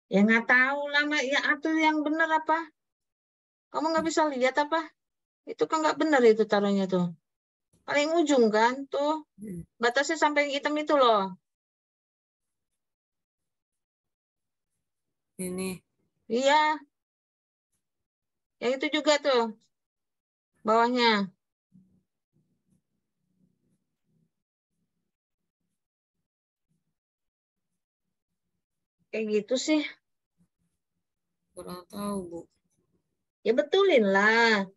Ya nggak tahu lama ya atur yang benar apa. Kamu nggak bisa lihat apa? Itu kan nggak benar itu taruhnya tuh. Paling ujung kan tuh. Batasnya sampai yang hitam itu loh. Ini. Iya. Yang itu juga tuh. Bawahnya. Kayak gitu sih. Kurang tahu, Bu. Ya betulin lah.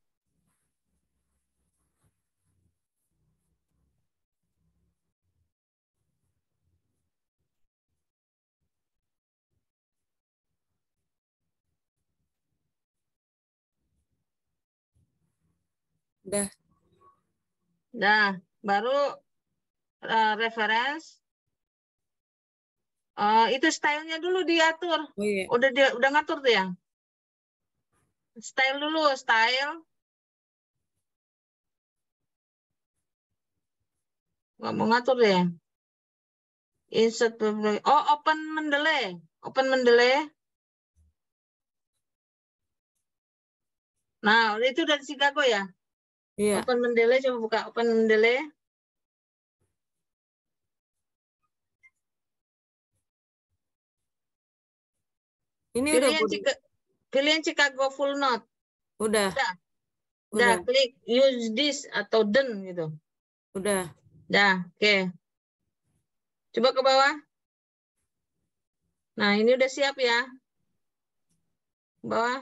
Udah. Nah, baru reference. Itu stylenya dulu diatur. Oh iya. Udah ngatur tuh ya. Style dulu, style. Nggak mau ngatur ya. Insert. Oh, open Mendeley. Open Mendeley. Nah, itu dari Chicago ya. Iya. Open Mendeley, coba buka Open Mendeley. Ini Pilih udah, yang Bu. pilih yang Chicago full note. Udah. Udah, klik use this atau done gitu. Udah. Dah, oke. Coba ke bawah. Nah, ini udah siap ya. Ke bawah.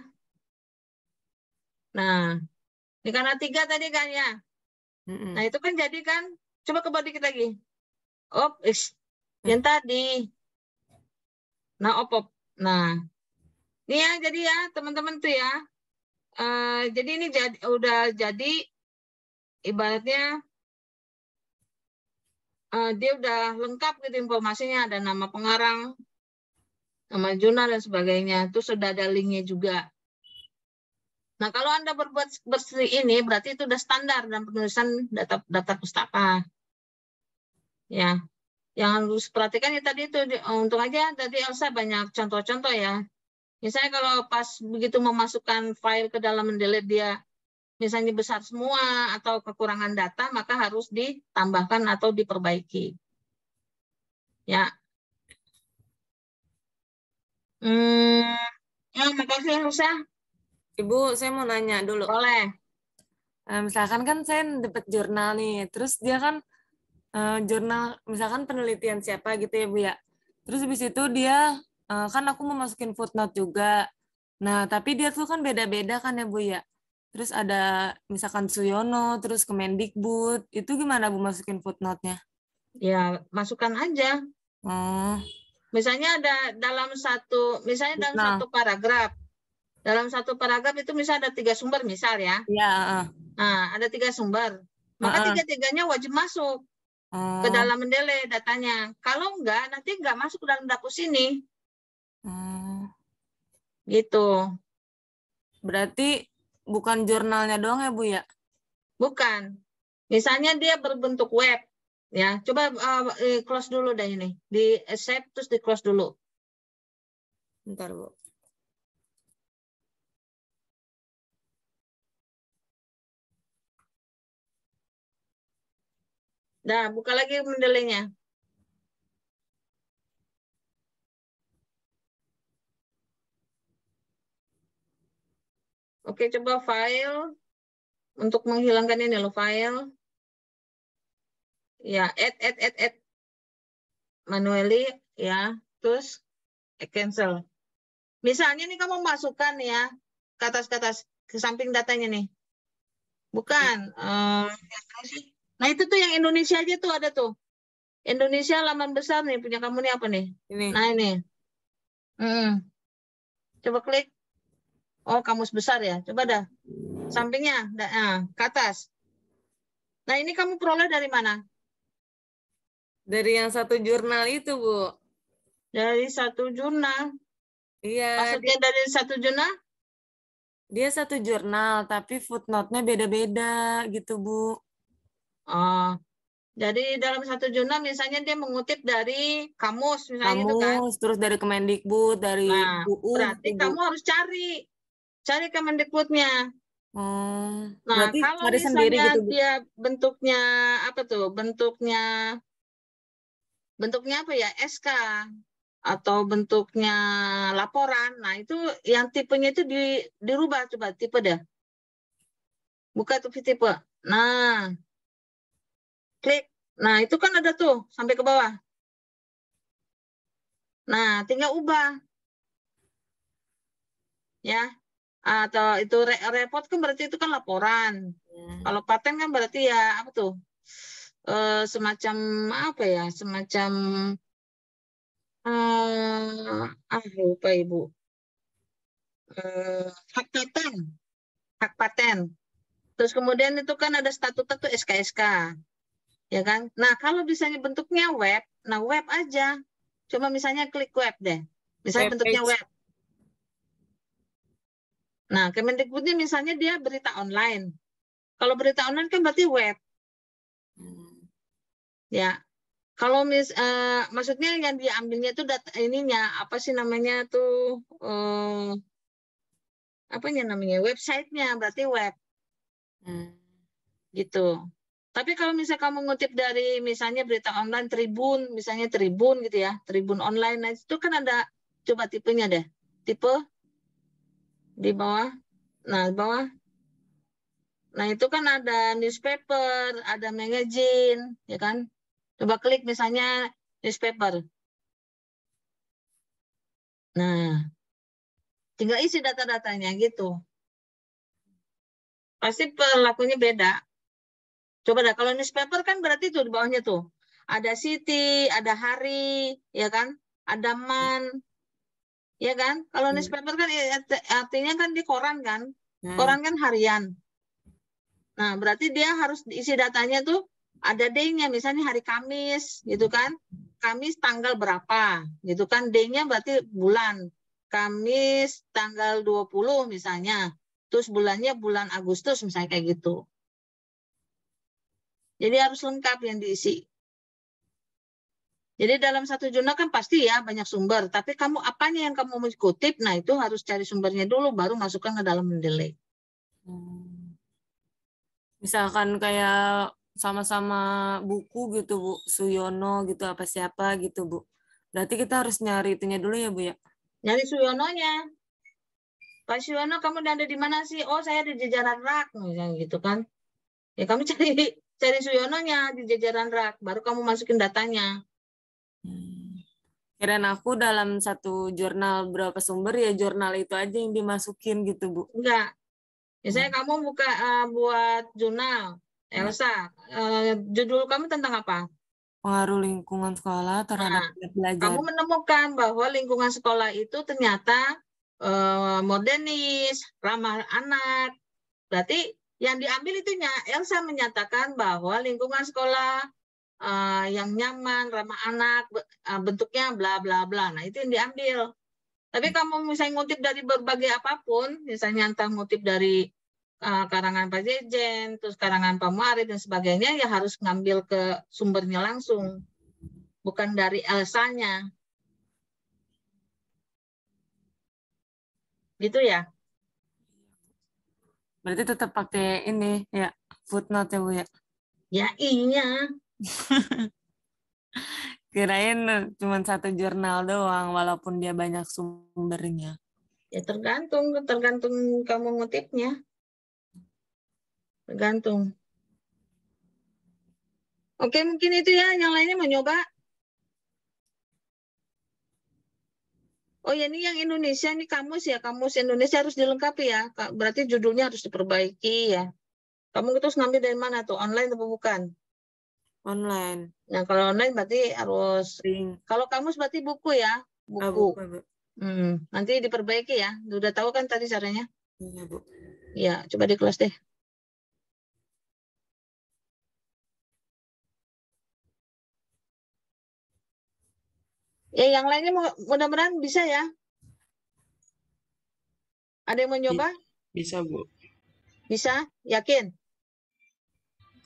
Nah, ini karena 3 tadi kan ya. Nah, itu kan jadi kan. Coba ke bawah dikit lagi. Yang tadi. Nah, op. Nah, ini ya, jadi ya, teman-teman tuh ya. Jadi ini udah jadi, ibaratnya, dia udah lengkap gitu informasinya. Ada nama pengarang, nama jurnal, dan sebagainya. Terus sudah ada linknya juga. Nah, kalau Anda berbuat seperti ini, berarti itu udah standar dalam penulisan data pustaka. Ya, yang harus perhatikan ya tadi itu, untung aja tadi Elsa banyak contoh-contoh ya. Misalnya kalau pas begitu memasukkan file ke dalam Mendeley dia misalnya besar semua atau kekurangan data, maka harus ditambahkan atau diperbaiki. Ya. Ya, makasih Elsa. Ibu, saya mau nanya dulu. Boleh. Misalkan kan saya dapat jurnal nih, terus dia kan jurnal, misalkan penelitian siapa gitu ya, Bu ya. Terus habis itu dia, kan aku mau masukin footnote juga. Nah, tapi dia tuh kan beda-beda kan ya, Bu ya. Terus ada misalkan Suyono, terus Kemendikbud, itu gimana Bu masukin footnote-nya? Ya, masukkan aja. Oh. Misalnya ada dalam satu paragraf. Dalam satu paragraf itu misal ada 3 sumber misal ya. Iya. Nah, ada 3 sumber. Maka tiga-tiganya wajib masuk ke dalam Mendeley datanya. Kalau enggak, nanti enggak masuk ke dalam Dapus ini. Gitu. Berarti bukan jurnalnya doang ya, Bu ya? Bukan. Misalnya dia berbentuk web. Ya, coba close dulu deh ini. Di save terus di close dulu. Bentar, Bu. Nah, buka lagi Mendeley-nya. Oke, coba file. Untuk menghilangkan ini loh, file. Ya, add. Manually, ya. Terus, cancel. Misalnya nih kamu masukkan ya, ke atas, ke samping datanya nih. Bukan. Nah, itu tuh yang Indonesia aja tuh ada tuh. Indonesia halaman besar nih, punya kamu nih apa nih? Ini. Nah, ini. Coba klik. Oh, kamus besar ya. Coba dah. Sampingnya, ke atas. Nah, ini kamu peroleh dari mana? Dari yang satu jurnal itu, Bu. Dari satu jurnal. Iya. Maksudnya dari satu jurnal? Dia satu jurnal, tapi footnote-nya beda-beda gitu, Bu. Oh, jadi dalam satu jurnal misalnya dia mengutip dari kamus, misalnya itu kan. Kamus, terus dari Kemendikbud, dari Nah, UU. berarti gitu, kamu harus cari Kemendikbudnya. Nah, berarti kalau cari sendiri misalnya gitu, Bu. dia bentuknya apa tuh? Bentuknya apa ya? SK atau bentuknya laporan. Nah, itu yang tipenya itu dirubah, coba tipe dah. Buka tuh tipe. Nah, klik. Nah, itu kan ada tuh sampai ke bawah. Nah, tinggal ubah. Ya. Atau itu report kan berarti itu kan laporan. Kalau paten kan berarti ya apa tuh? Semacam apa ya? Semacam lupa Ibu. Hak paten. Terus kemudian itu kan ada statuta tuh SK-SK. Ya kan? Nah, kalau misalnya bentuknya web, nah web aja. Coba misalnya klik web deh. Misalnya bentuknya web. Nah, Kemendikbudnya misalnya dia berita online. Kalau berita online kan berarti web. Ya. Kalau maksudnya yang diambilnya itu data ininya apa sih namanya tuh apanya namanya websitenya berarti web. Gitu. Tapi kalau misalnya kamu ngutip dari misalnya berita online Tribun, misalnya Tribun gitu ya, Tribun online, nah itu kan ada coba tipenya deh. Tipe di bawah. Nah, di bawah. Nah, itu kan ada newspaper, ada magazine, ya kan? Coba klik misalnya newspaper. Nah, tinggal isi data-datanya gitu. Pasti perilakunya beda. Coba dah, kalau newspaper kan berarti tuh di bawahnya tuh. Ada city, ada hari, ya kan? Ada man, ya kan? Kalau newspaper kan artinya kan di koran kan? Koran kan harian. Nah, berarti dia harus isi datanya tuh ada day-nya, misalnya hari Kamis, gitu kan? Kamis tanggal berapa, gitu kan? Day-nya berarti bulan. Kamis tanggal 20 misalnya. Terus bulannya bulan Agustus misalnya kayak gitu. Jadi harus lengkap yang diisi. Jadi dalam satu jurnal kan pasti ya banyak sumber. Tapi kamu apanya yang kamu mau kutip, nah itu harus cari sumbernya dulu baru masukkan ke dalam Mendeley. Misalkan kayak sama-sama buku gitu, Bu. Suyono gitu, apa siapa gitu, Bu. Berarti kita harus nyari itunya dulu ya, Bu ya? Nyari Suyononya. Pak Suyono, kamu ada di mana sih? Oh, saya di jajaran rak, misalnya gitu kan. Ya kamu cari Suyononya di jajaran rak, baru kamu masukin datanya. Kirain aku dalam satu jurnal berapa sumber ya jurnal itu aja yang dimasukin gitu, Bu. Enggak. Misalnya kamu buka buat jurnal, Elsa, judul kamu tentang apa? Pengaruh lingkungan sekolah terhadap belajar. Kamu menemukan bahwa lingkungan sekolah itu ternyata modernis, ramah anak. Berarti yang diambil itunya, Elsa menyatakan bahwa lingkungan sekolah yang nyaman, ramah anak, bentuknya bla bla bla. Nah, itu yang diambil. Tapi kamu misalnya ngutip dari berbagai apapun, misalnya entah ngutip dari karangan Pak Jejen, terus karangan Pak Muarif dan sebagainya, ya harus ngambil ke sumbernya langsung, bukan dari Elsanya. Gitu ya? Berarti tetap pakai ini ya, footnote ya Bu ya. Ya iya. Kirain cuma satu jurnal doang walaupun dia banyak sumbernya. Ya tergantung kamu ngutipnya. Tergantung. Oke, mungkin itu ya. Yang lainnya mau nyoba? Oh ya, ini yang Indonesia, ini kamus ya. Kamus Indonesia harus dilengkapi ya. Berarti judulnya harus diperbaiki ya. Kamu terus ngambil dari mana tuh? Online atau bukan? Online. Nah, kalau online berarti harus... Kalau kamus berarti buku ya? Buku. Bu. Nanti diperbaiki ya. Udah tahu kan tadi caranya? Iya, Bu. Ya, coba di kelas deh. Ya, yang lainnya mudah-mudahan bisa ya. Ada yang mau nyoba? Bisa, Bu. Bisa? Yakin?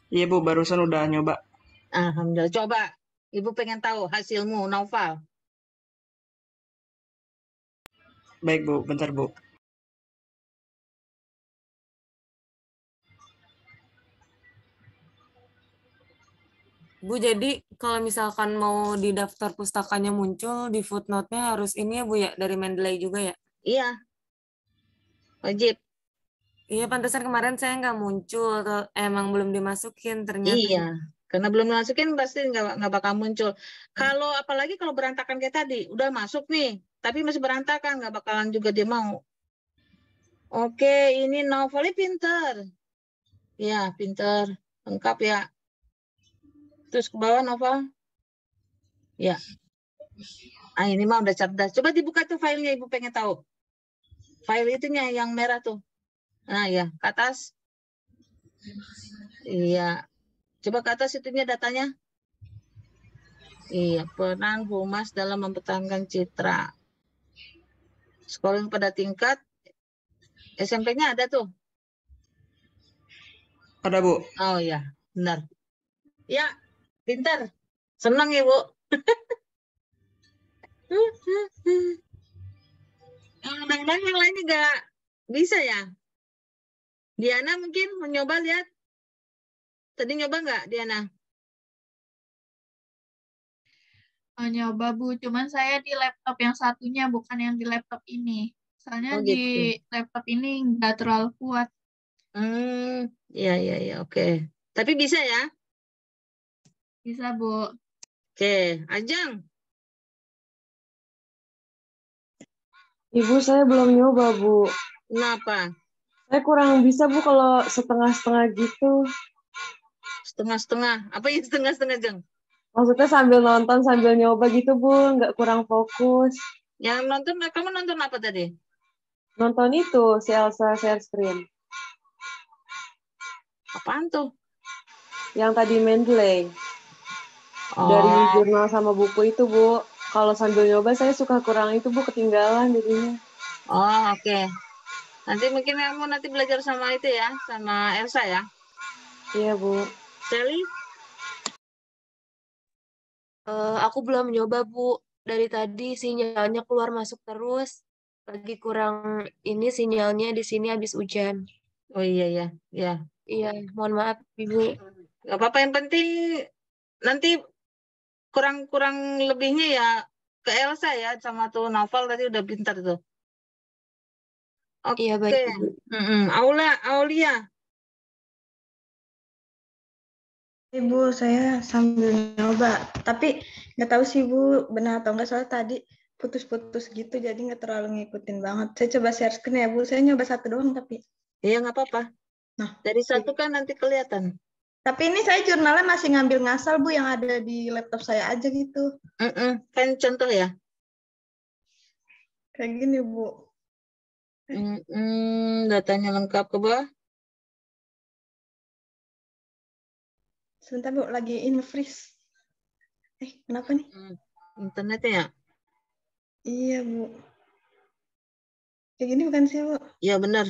Iya, Bu. Barusan udah nyoba. Alhamdulillah. Coba. Ibu pengen tahu hasilmu, Naufal. Baik, Bu. Bentar, Bu. Bu, jadi kalau misalkan mau di daftar pustakanya muncul, di footnote-nya harus ini ya Bu ya, dari Mendeley juga ya? Iya. Wajib. Iya, pantesan kemarin saya nggak muncul, emang belum dimasukin ternyata. Iya. Karena belum masukin pasti nggak bakal muncul. Kalau apalagi kalau berantakan kayak tadi, udah masuk nih, tapi masih berantakan, nggak bakalan juga dia mau. Oke, ini Naufalnya pinter. Ya, pinter. Lengkap ya. Terus ke bawah Naufal. Ya. Ini mah udah cerdas. Coba dibuka tuh filenya, Ibu pengen tahu. File itunya yang merah tuh. Nah ya, ke atas. Iya. Coba ke atas itunya datanya. Iya, peran humas dalam mempertahankan citra. Scrolling pada tingkat. SMP-nya ada tuh. Ada, Bu. Oh ya, benar. Ya, pintar. Senang ya, Bu. Mudah-mudahan yang lain juga bisa ya. Diana mungkin mencoba lihat. Tadi nyoba nggak, Diana? Nyoba Bu, cuman saya di laptop yang satunya, bukan yang di laptop ini. Soalnya Oh di gitu. laptop ini nggak terlalu kuat. Ya, oke. Tapi bisa ya? Bisa Bu. Oke, Ajeng. Ibu, saya belum nyoba, Bu. Kenapa? Saya kurang bisa, Bu, kalau setengah-setengah gitu. Setengah-setengah. Apa ya setengah-setengah, Jeng? Maksudnya sambil nonton, sambil nyoba gitu, Bu. Nggak kurang fokus. Yang nonton, kamu nonton apa tadi? Nonton itu, si Elsa share screen. Apaan tuh? Yang tadi Mendeley. Dari jurnal sama buku itu, Bu. Kalau sambil nyoba, saya suka kurang itu, Bu. Ketinggalan jadinya. Oh, oke. Nanti mungkin kamu nanti belajar sama itu ya, sama Elsa ya. Iya, Bu. Sally? Aku belum nyoba, Bu. Dari tadi sinyalnya keluar masuk terus. Lagi kurang ini sinyalnya di sini habis hujan. Oh iya. Iya, mohon maaf, Ibu. Gak apa-apa, yang penting nanti kurang lebihnya ya ke Elsa ya, sama tuh Novel tadi udah pintar tuh. Oke. Iya, baik, Ibu. Aulia. Ibu, saya sambil nyoba. Tapi nggak tahu sih Bu benar atau nggak, soalnya tadi putus-putus gitu, jadi nggak terlalu ngikutin banget. Saya coba share screen ya Bu. Saya nyoba satu doang tapi. Iya nggak apa-apa. Nah, dari satu kan nanti kelihatan. Tapi ini saya jurnalnya masih ngambil ngasal Bu, yang ada di laptop saya aja gitu. Kan contoh ya. Kayak gini Bu. Datanya lengkap ke bawah. Sebentar Bu, lagi in freeze. Kenapa nih? Internetnya ya? Iya Bu. Kayak gini bukan sih Bu? Ya benar.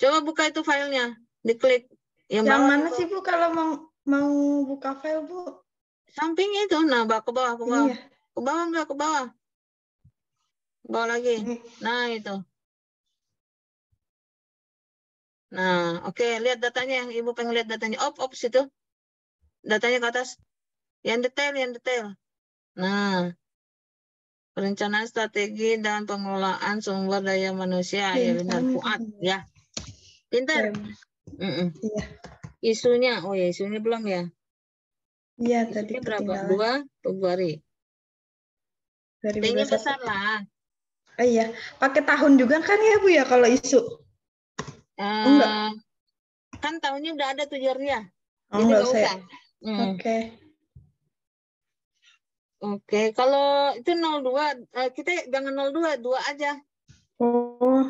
Coba buka itu filenya, diklik. Yang Yang bawah mana itu. sih Bu kalau mau buka file Bu? Samping itu, nah ke bawah, ke bawah. Ini ya? Ke bawah enggak, ke bawah. Ke bawah lagi. Ini. Nah itu. Nah, oke, lihat datanya. Ibu pengen lihat datanya. Op, situ. Datanya ke atas. Yang detail. Nah, perencanaan strategi dan pengelolaan sumber daya manusia. Ya benar, Fuad. Ya, pintar. Iya. Isunya, isunya belum ya? Iya, tadi Isunya berapa? ketinggalan. 2 Februari. T-nya 2021. besar lah. Oh iya, pakai tahun juga kan ya Bu ya kalau isu? Enggak. Kan tahunnya udah ada tujuannya. Oh, Jadi enggak nggak usah. Oke. Oke, kalau itu 02, kita jangan 02, 2 aja. Oh,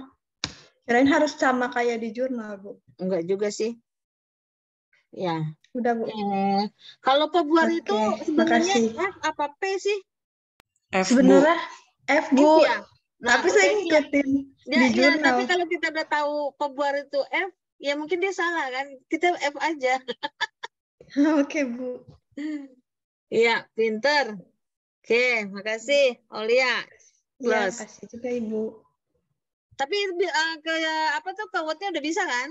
kirain harus sama kayak di jurnal, Bu. Enggak juga sih. Ya. Udah, Bu. Kalau Februari itu sebenarnya makasih. F apa P sih? F, Bu. Sebenarnya F, Bu. F ya? Nah, tapi saya ngikutin di jurnal. Tapi kalau kita udah tahu Februari itu F, ya mungkin dia salah kan? Kita F aja. Oke, Bu. Iya, pinter. Oke, makasih, Olia. Iya, makasih juga Ibu. Tapi kayak apa tuh kawatnya udah bisa kan?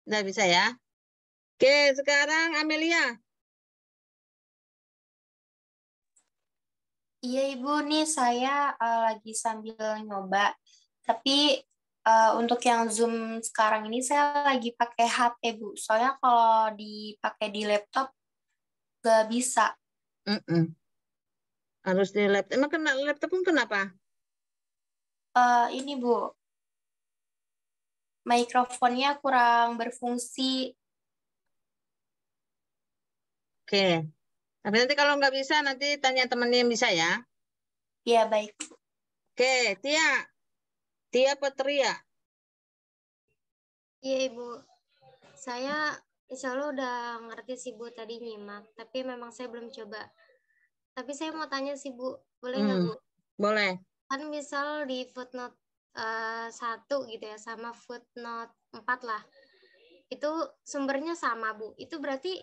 Udah bisa ya. Oke, sekarang Amelia. Iya Ibu, nih saya lagi sambil nyoba. Tapi untuk yang Zoom sekarang ini saya lagi pakai HP Bu. Soalnya kalau dipakai di laptop nggak bisa. Harus di laptop. Emang kena laptop pun kenapa? Ini Bu, mikrofonnya kurang berfungsi. Oke. Tapi nanti kalau nggak bisa, nanti tanya temennya yang bisa ya. Iya, baik. Oke, Tia. Tia Petria. Iya Ibu. Saya insya Allah udah ngerti sih Bu tadi nyimak. Tapi memang saya belum coba. Tapi saya mau tanya sih Bu. Boleh nggak Bu? Boleh. Kan misal di footnote 1 gitu ya. Sama footnote 4 lah. Itu sumbernya sama Bu. Itu berarti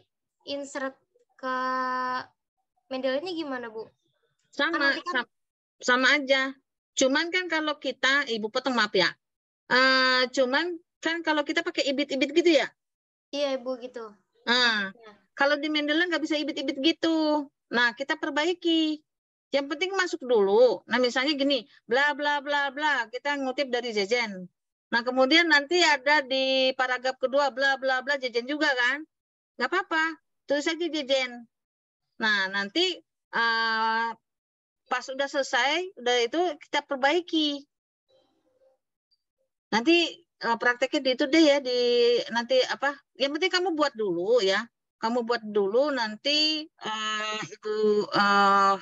insert ke Mendeley ini gimana Bu? Sama aja. Cuman kan kalau kita, Ibu potong maaf ya. Cuman kan kalau kita pakai ibit-ibit gitu ya. Iya Ibu gitu. Kalau di Mendeley nggak bisa ibit-ibit gitu. Nah kita perbaiki. Yang penting masuk dulu. Nah misalnya gini, bla bla bla bla. Kita ngutip dari Jejen. Nah kemudian nanti ada di paragraf kedua bla bla bla Jejen juga kan. Nggak apa-apa. Tulis aja Jejen. Nah nanti pas udah selesai, udah itu kita perbaiki. Nanti prakteknya di itu deh ya, nanti apa? Yang penting kamu buat dulu ya. Kamu buat dulu nanti itu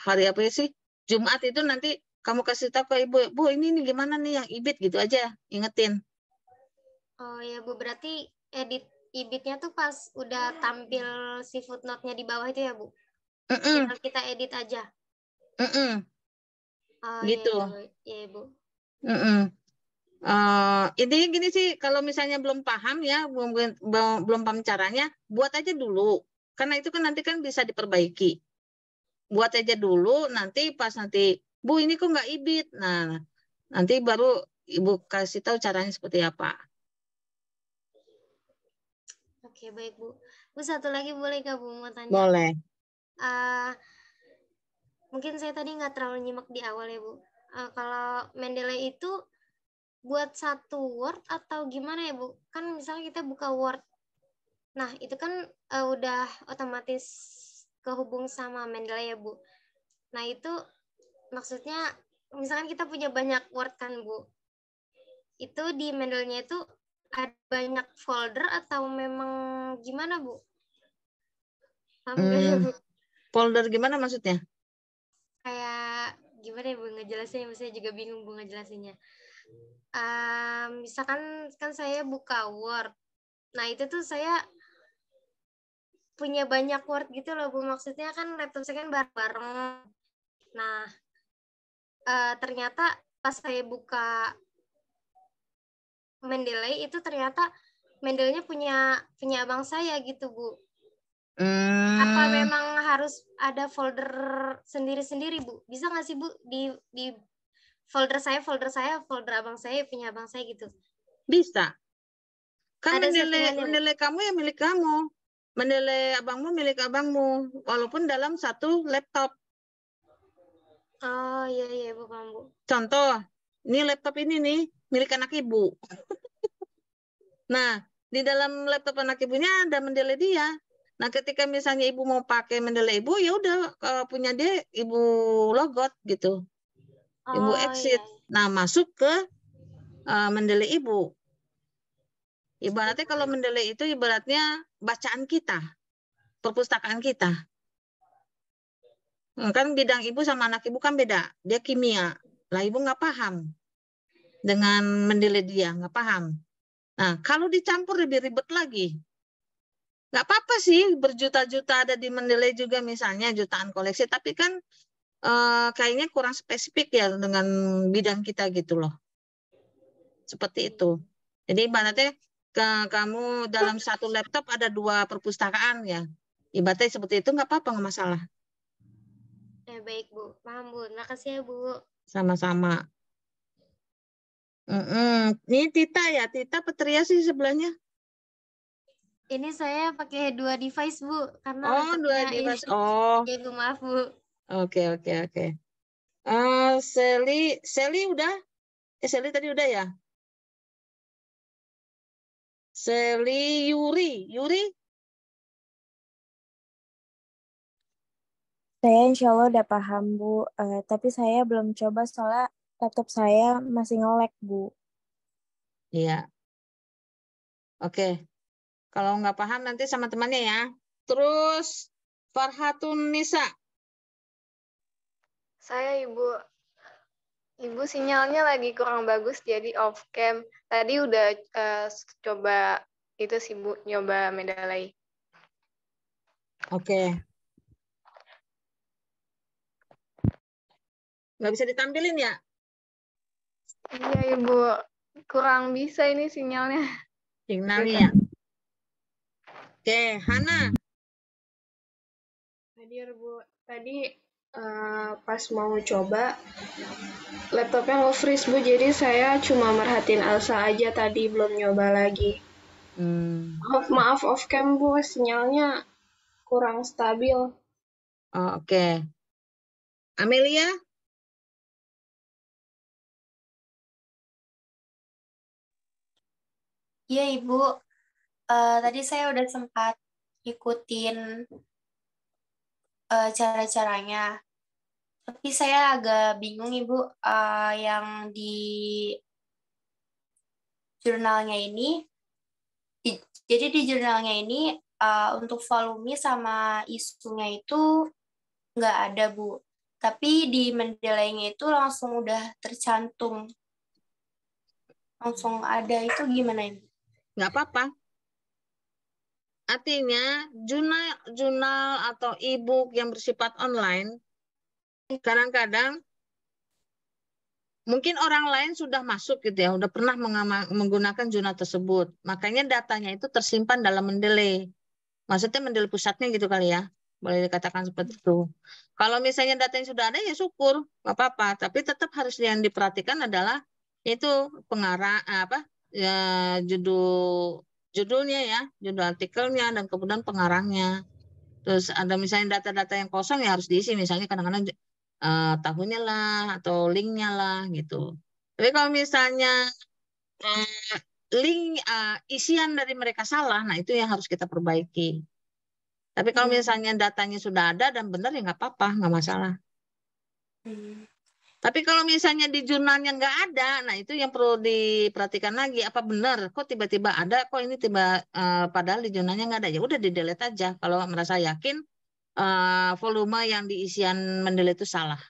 hari apa sih? Jumat itu nanti kamu kasih tahu ke Ibu, Bu ini gimana nih yang ibit gitu aja, ingetin. Oh ya Bu, berarti edit ibitnya tuh pas udah tampil si footnote-nya di bawah itu ya Bu? Tinggal kita edit aja. Gitu. Iya Bu. Intinya gini sih, kalau misalnya belum paham ya, belum paham caranya, buat aja dulu. Karena itu kan nanti kan bisa diperbaiki. Buat aja dulu, nanti pas nanti, Bu ini kok nggak ibit. Nah, nanti baru Ibu kasih tahu caranya seperti apa. Oke, baik Bu. Bu, satu lagi boleh nggak Bu mau tanya? Boleh. Mungkin saya tadi nggak terlalu nyimak di awal ya Bu. Kalau Mendeley itu buat satu Word atau gimana ya Bu? Kan misalnya kita buka Word. Nah, itu kan udah otomatis kehubung sama Mendeley ya Bu. Nah, itu maksudnya misalkan kita punya banyak Word kan Bu. Itu di Mendeley-nya itu ada banyak folder atau memang gimana Bu? Folder gimana maksudnya? Kayak gimana ya Bu ngejelasinnya? Saya juga bingung Bu ngejelasinnya. misalkan kan saya buka Word. Nah, itu tuh saya punya banyak Word gitu loh, Bu. Maksudnya kan laptop saya kan bareng-bareng. Nah, ternyata pas saya buka Mendeley itu ternyata Mendeley-nya punya abang saya gitu, Bu. Apa memang harus ada folder sendiri-sendiri, Bu? Bisa nggak sih, Bu, di folder saya, folder abang saya, punya abang saya gitu? Bisa. Kan Ada Mendeley settingannya, Bu? Mendeley kamu ya milik kamu. Mendeley abangmu milik abangmu, walaupun dalam satu laptop. Oh iya Bu, paham, Bu. Contoh, ini laptop ini nih milik anak ibu. Nah, di dalam laptop anak ibunya ada Mendeley dia. Nah, ketika misalnya ibu mau pakai Mendeley ibu, ya udah punya dia ibu logot gitu. Ibu Oh exit. iya. Nah, masuk ke Mendeley ibu. Ibaratnya kalau Mendeley itu ibaratnya bacaan kita, perpustakaan kita. Kan bidang ibu sama anak ibu kan beda. Dia kimia. Lah ibu nggak paham dengan Mendeley dia, nggak paham. Nah, kalau dicampur lebih ribet lagi. Nggak apa-apa sih, berjuta-juta ada di Mendeley juga misalnya, jutaan koleksi. Tapi kan kayaknya kurang spesifik ya dengan bidang kita gitu loh. Seperti itu. Jadi ibaratnya kamu dalam satu laptop ada 2 perpustakaan ya. Ibaratnya seperti itu nggak apa-apa, nggak masalah. Baik, Bu. Paham, Bu. Terima kasih ya, Bu. Sama-sama. Ini Tita ya, Tita Petria sih sebelahnya. Ini saya pakai 2 device, Bu, karena Oh, 2 laptopnya device. ini. Oh, Ya, Bu, maaf, Bu. oke. Sally udah? Sally tadi udah ya? Sally Yuri? Saya insya Allah udah paham, Bu. Tapi saya belum coba soalnya laptop saya masih nge-lag, Bu. Iya. Oke. Kalau nggak paham nanti sama temannya ya. Terus Farhatun Nisa. Saya Ibu sinyalnya lagi kurang bagus jadi off cam. Tadi udah coba itu sih Bu, nyoba Mendeley. Oke. Nggak bisa ditampilin ya? Iya Ibu, kurang bisa ini sinyalnya. Signalnya ya. Oke, Hana. Hadir Bu, tadi pas mau coba laptopnya nge-freeze Bu, jadi saya cuma merhatiin Elsa aja tadi, belum nyoba lagi. Maaf off cam Bu, sinyalnya kurang stabil. Oh, oke. Amelia? Iya Ibu, tadi saya udah sempat ikutin cara-caranya. Tapi saya agak bingung Ibu, yang di jurnalnya ini, jadi di jurnalnya ini untuk volume sama isunya itu nggak ada Bu. Tapi di Mendeley-nya itu langsung udah tercantum. Langsung ada, itu gimana Ibu? Nggak apa-apa. Artinya jurnal atau e-book yang bersifat online, kadang-kadang mungkin orang lain sudah masuk gitu ya, udah pernah menggunakan jurnal tersebut. Makanya datanya itu tersimpan dalam Mendeley. Maksudnya Mendeley pusatnya gitu kali ya. Boleh dikatakan seperti itu. Kalau misalnya datanya sudah ada ya syukur, nggak apa-apa. Tapi tetap harus yang diperhatikan adalah itu pengarah ya, judulnya ya, judul artikelnya dan kemudian pengarangnya. Terus ada misalnya data-data yang kosong ya harus diisi, misalnya kadang-kadang tahunnya lah atau linknya lah gitu. Tapi kalau misalnya link isian dari mereka salah, nah itu yang harus kita perbaiki. Tapi kalau misalnya datanya sudah ada dan benar ya nggak apa-apa, nggak masalah. Tapi kalau misalnya di jurnalnya nggak ada, nah itu yang perlu diperhatikan lagi. Apa benar? Kok tiba-tiba ada? Kok ini padahal di jurnalnya nggak ada? Ya udah di-delete aja. Kalau merasa yakin volume yang di isian Mendeley itu salah.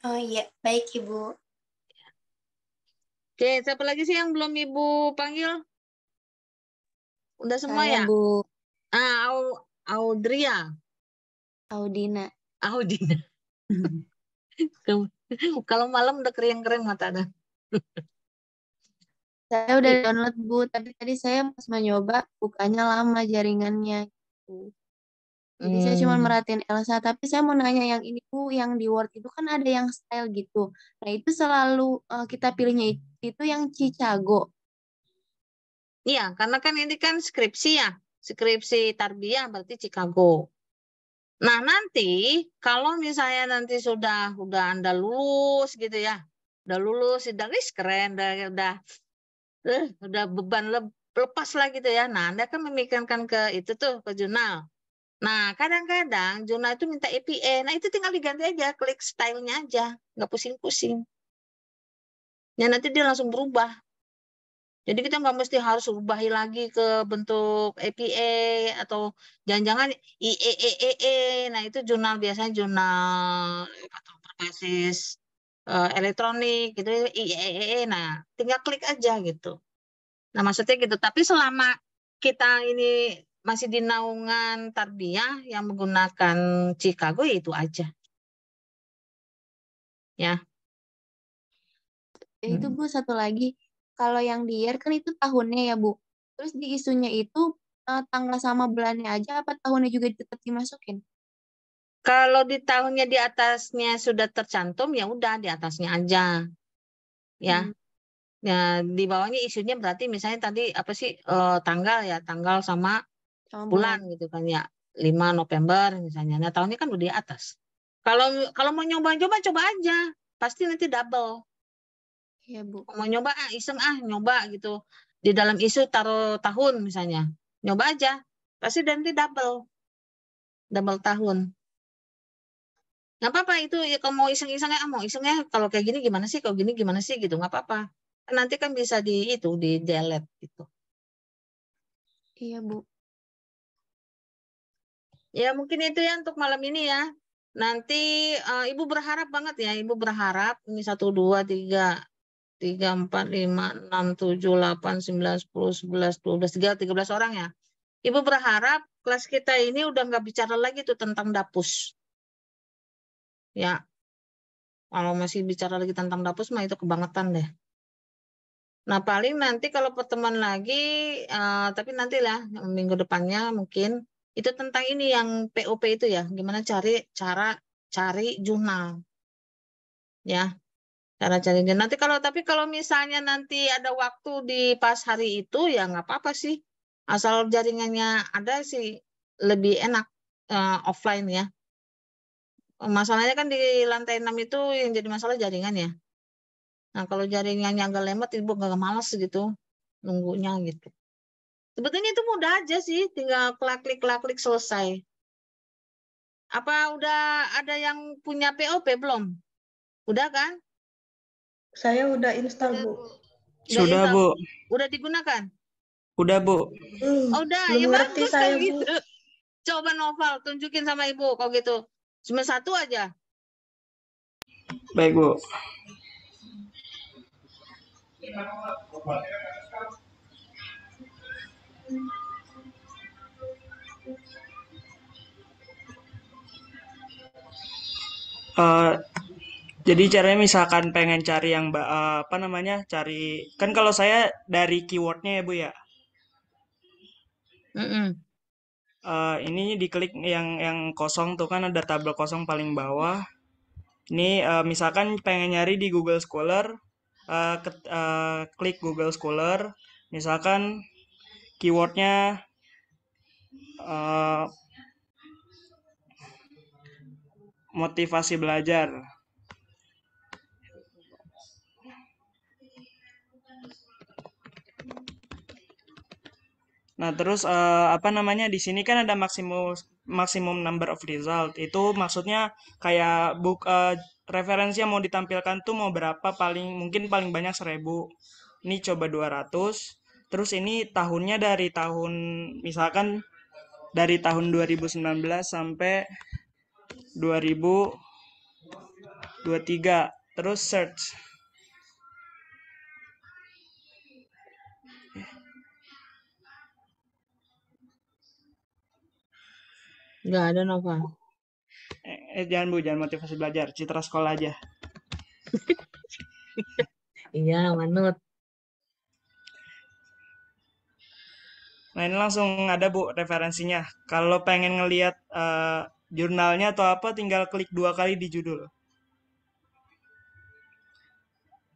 Oh iya, baik Ibu. Oke, siapa lagi sih yang belum Ibu panggil? Udah semua Saya ya? Bu Audria. Audina. Audina. Kalau malam udah kering-kering mata dah. Saya udah download Bu, tapi tadi saya pas mencoba bukanya lama jaringannya. Gitu. Jadi saya cuma merhatiin Elsa, tapi saya mau nanya yang ini Bu, yang di Word itu kan ada yang style gitu. Nah itu selalu kita pilihnya itu yang Chicago. Iya, karena kan ini kan skripsi ya. Skripsi tarbiyah berarti Chicago. Nah, nanti kalau misalnya nanti sudah Anda lulus gitu ya. Udah lulus, udah keren, udah beban lepas lah gitu ya. Nah, Anda kan memikirkan ke itu tuh, ke jurnal. Nah, kadang-kadang jurnal itu minta APA. Nah, itu tinggal diganti aja, klik stylenya aja. Nggak pusing-pusing. Ya, nanti dia langsung berubah. Jadi kita nggak mesti harus ubahi lagi ke bentuk APA atau jangan-jangan IEEE. Nah, itu jurnal biasanya jurnal berbasis elektronik gitu, IEEE. Nah, tinggal klik aja gitu. Nah, maksudnya gitu. Tapi selama kita ini masih di naungan tarbiyah yang menggunakan Chicago, ya itu aja. Ya. Itu Bu, satu lagi. Kalau yang di year kan itu tahunnya ya Bu. Terus di isunya itu tanggal sama bulannya aja apa tahunnya juga tetap dimasukin? Kalau di tahunnya di atasnya sudah tercantum, ya udah di atasnya aja. Ya. Ya, di bawahnya isunya berarti misalnya tadi apa sih tanggal ya, tanggal sama bulan gitu kan ya. 5 November misalnya. Nah, tahunnya kan udah di atas. Kalau mau nyoba-nyoba coba aja. Pasti nanti double. Iya, Bu. Mau nyoba iseng nyoba gitu. Di dalam isu taruh tahun misalnya. Nyoba aja. Pasti nanti double. Double tahun. Nggak apa-apa itu ya, kalau mau iseng-isengnya mau isengnya kalau kayak gini gimana sih, kalau gini gimana sih gitu, nggak apa-apa. Nanti kan bisa di delete gitu. Iya Bu. Ya mungkin itu ya untuk malam ini ya. Nanti Ibu berharap banget ya, Ibu berharap ini 1, 2, 3, 4, 5, 6, 7, 8, 9, 10, 11, 12, 13 orang ya. Ibu berharap kelas kita ini udah nggak bicara lagi tuh tentang dapus. Ya, kalau masih bicara lagi tentang dapus mah itu kebangetan deh. Nah, paling nanti kalau pertemuan lagi, tapi nantilah minggu depannya mungkin itu tentang ini yang POP itu ya, gimana cara cari jurnal, ya, cara cari jurnal. Tapi kalau misalnya nanti ada waktu di pas hari itu ya nggak apa-apa sih, asal jaringannya ada sih lebih enak offline ya. Masalahnya kan di lantai 6 itu yang jadi masalah jaringan ya. Nah, kalau jaringannya agak lemot, Ibu nggak malas gitu nunggunya gitu. Sebetulnya itu mudah aja sih, tinggal klik selesai. Apa udah ada yang punya POP belum? Udah kan? Saya udah install, Bu. Sudah, Bu. Udah digunakan? Udah, Bu. Oh, udah, belum ya ngerti bagus saya, kalau Bu. gitu. Coba Noval, tunjukin sama Ibu kalau gitu. Cuma 1 aja. Baik, Bu. Jadi caranya misalkan pengen cari yang apa namanya, cari kan kalau saya dari keywordnya ya Bu ya. Ini diklik yang kosong tuh kan ada tabel kosong paling bawah. Ini misalkan pengen nyari di Google Scholar, klik Google Scholar. Misalkan keywordnya motivasi belajar. Nah, terus apa namanya di sini kan ada maksimum number of result. Itu maksudnya kayak referensi yang mau ditampilkan tuh mau berapa, mungkin paling banyak 1000. Ini coba 200. Terus ini tahunnya dari tahun misalkan dari tahun 2019 sampai 2023. Terus search. Nggak ada Nova. Jangan Bu, jangan motivasi belajar, citra sekolah aja. Iya, manut. Nah ini langsung ada Bu referensinya. Kalau pengen ngelihat jurnalnya atau apa, tinggal klik 2 kali di judul.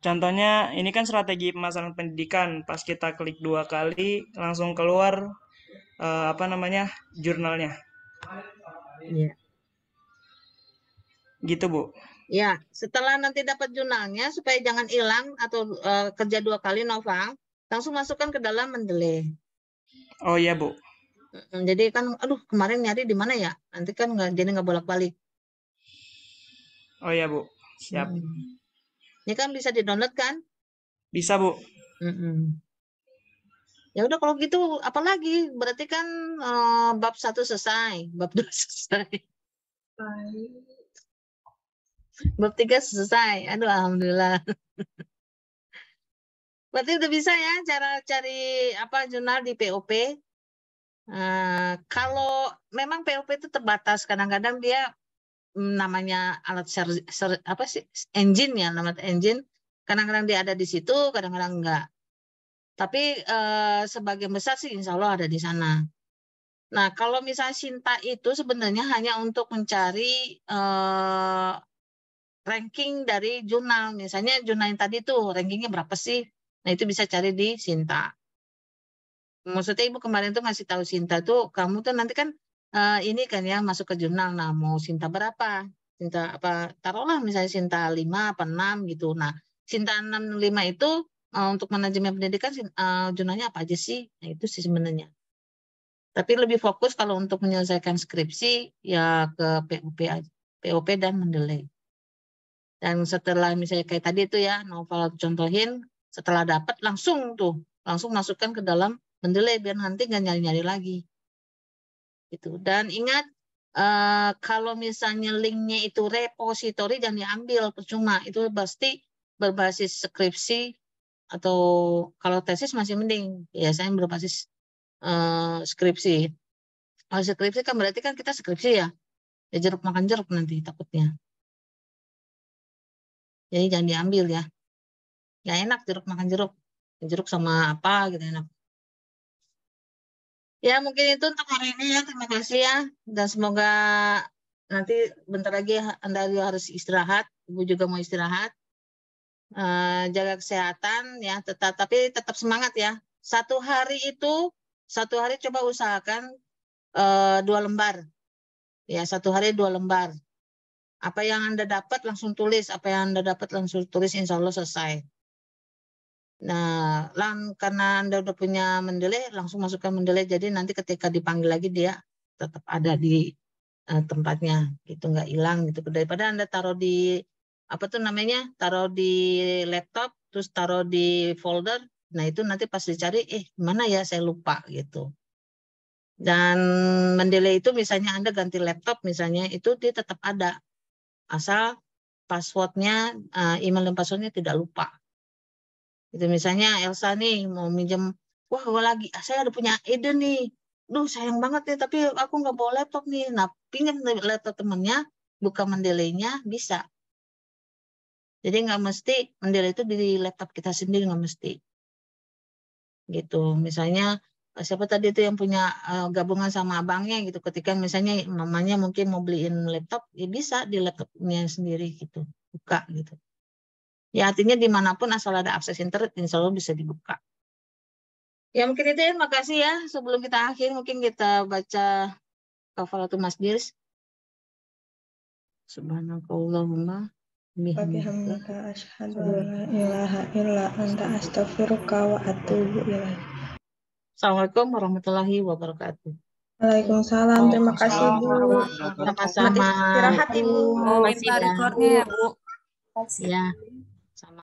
Contohnya ini kan strategi pemasaran pendidikan. Pas kita klik 2 kali, langsung keluar jurnalnya. Iya. Gitu Bu. Ya, setelah nanti dapat jurnalnya, supaya jangan hilang atau kerja 2 kali Nova, langsung masukkan ke dalam Mendeley. Oh iya Bu. Jadi kan, aduh kemarin nyari di mana ya? Nanti kan nggak bolak-balik. Oh iya Bu, siap. Ini kan bisa di-download kan? Bisa Bu. Ya udah kalau gitu, apalagi? Berarti kan bab 1 selesai, bab 2 selesai. Bab 3 selesai. Aduh, alhamdulillah. Berarti udah bisa ya cara cari jurnal di POP. Kalau memang POP itu terbatas, kadang-kadang dia namanya alat engine ya, namanya engine. Kadang-kadang dia ada di situ, kadang-kadang enggak. Tapi sebagian besar sih insya Allah ada di sana. Nah, kalau misalnya Sinta itu sebenarnya hanya untuk mencari ranking dari jurnal. Misalnya jurnal yang tadi tuh rankingnya berapa sih? Nah, itu bisa cari di Sinta. Maksudnya Ibu kemarin tuh ngasih tahu Sinta tuh, kamu tuh nanti kan ini kan ya masuk ke jurnal. Nah, mau Sinta berapa? Sinta apa? Taruhlah misalnya Sinta 5 apa 6 gitu. Nah, Sinta 6 5 itu untuk manajemen pendidikan jurnalnya apa aja sih? Nah, itu sih sebenarnya. Tapi lebih fokus kalau untuk menyelesaikan skripsi ya ke POP dan Mendeley. Dan setelah misalnya kayak tadi itu ya, Novel contohin, setelah dapat langsung masukkan ke dalam Mendeley biar nanti nggak nyari-nyari lagi. Gitu. Dan ingat kalau misalnya linknya itu repository jangan diambil, percuma. Itu pasti berbasis skripsi atau kalau tesis masih mending. Biasanya berbasis skripsi. Kalau skripsi kan berarti kan kita skripsi ya. Ya jeruk makan jeruk nanti takutnya. Jadi jangan diambil ya. Ya enak jeruk makan jeruk. Jeruk sama apa gitu enak. Ya mungkin itu untuk hari ini ya. Terima kasih ya. Dan semoga nanti bentar lagi Anda harus istirahat. Ibu juga mau istirahat. Jaga kesehatan ya. Tapi tetap semangat ya. Satu hari coba usahakan 2 lembar. Ya 1 hari 2 lembar. Apa yang Anda dapat langsung tulis. Apa yang Anda dapat langsung tulis. Insya Allah selesai. Nah, karena Anda udah punya Mendeley, langsung masukkan Mendeley. Jadi nanti ketika dipanggil lagi dia tetap ada di tempatnya, gitu nggak hilang gitu. Daripada Anda taruh di taruh di laptop, terus taruh di folder. Nah itu nanti pas dicari, mana ya saya lupa gitu. Dan Mendeley itu misalnya Anda ganti laptop misalnya, itu dia tetap ada, asal passwordnya, email dan passwordnya tidak lupa. Itu misalnya Elsa nih mau minjem, wah saya udah punya ide nih, sayang banget nih tapi aku nggak bawa laptop nih. Nah pinjam laptop temennya, buka Mendeley-nya bisa. Jadi nggak mesti Mendeley itu di laptop kita sendiri, nggak mesti. Gitu. Misalnya siapa tadi itu yang punya gabungan sama abangnya gitu. Ketika misalnya mamanya mungkin mau beliin laptop, ya bisa di laptopnya sendiri gitu, buka gitu. Ya artinya dimanapun asal ada akses internet, insya Allah bisa dibuka. Ya mungkin itu ya, makasih ya. Sebelum kita akhir mungkin kita baca kafaratul majlis. Subhanakallahumma bihamdika asyhadu an la ilaha illa anta astaghfiruka wa atubu ilaik. Assalamualaikum warahmatullahi wabarakatuh. Waalaikumsalam. Terima kasih Bu. Sama-sama. Istirahat Ibu. Minta recordnya ya Bu. Ya.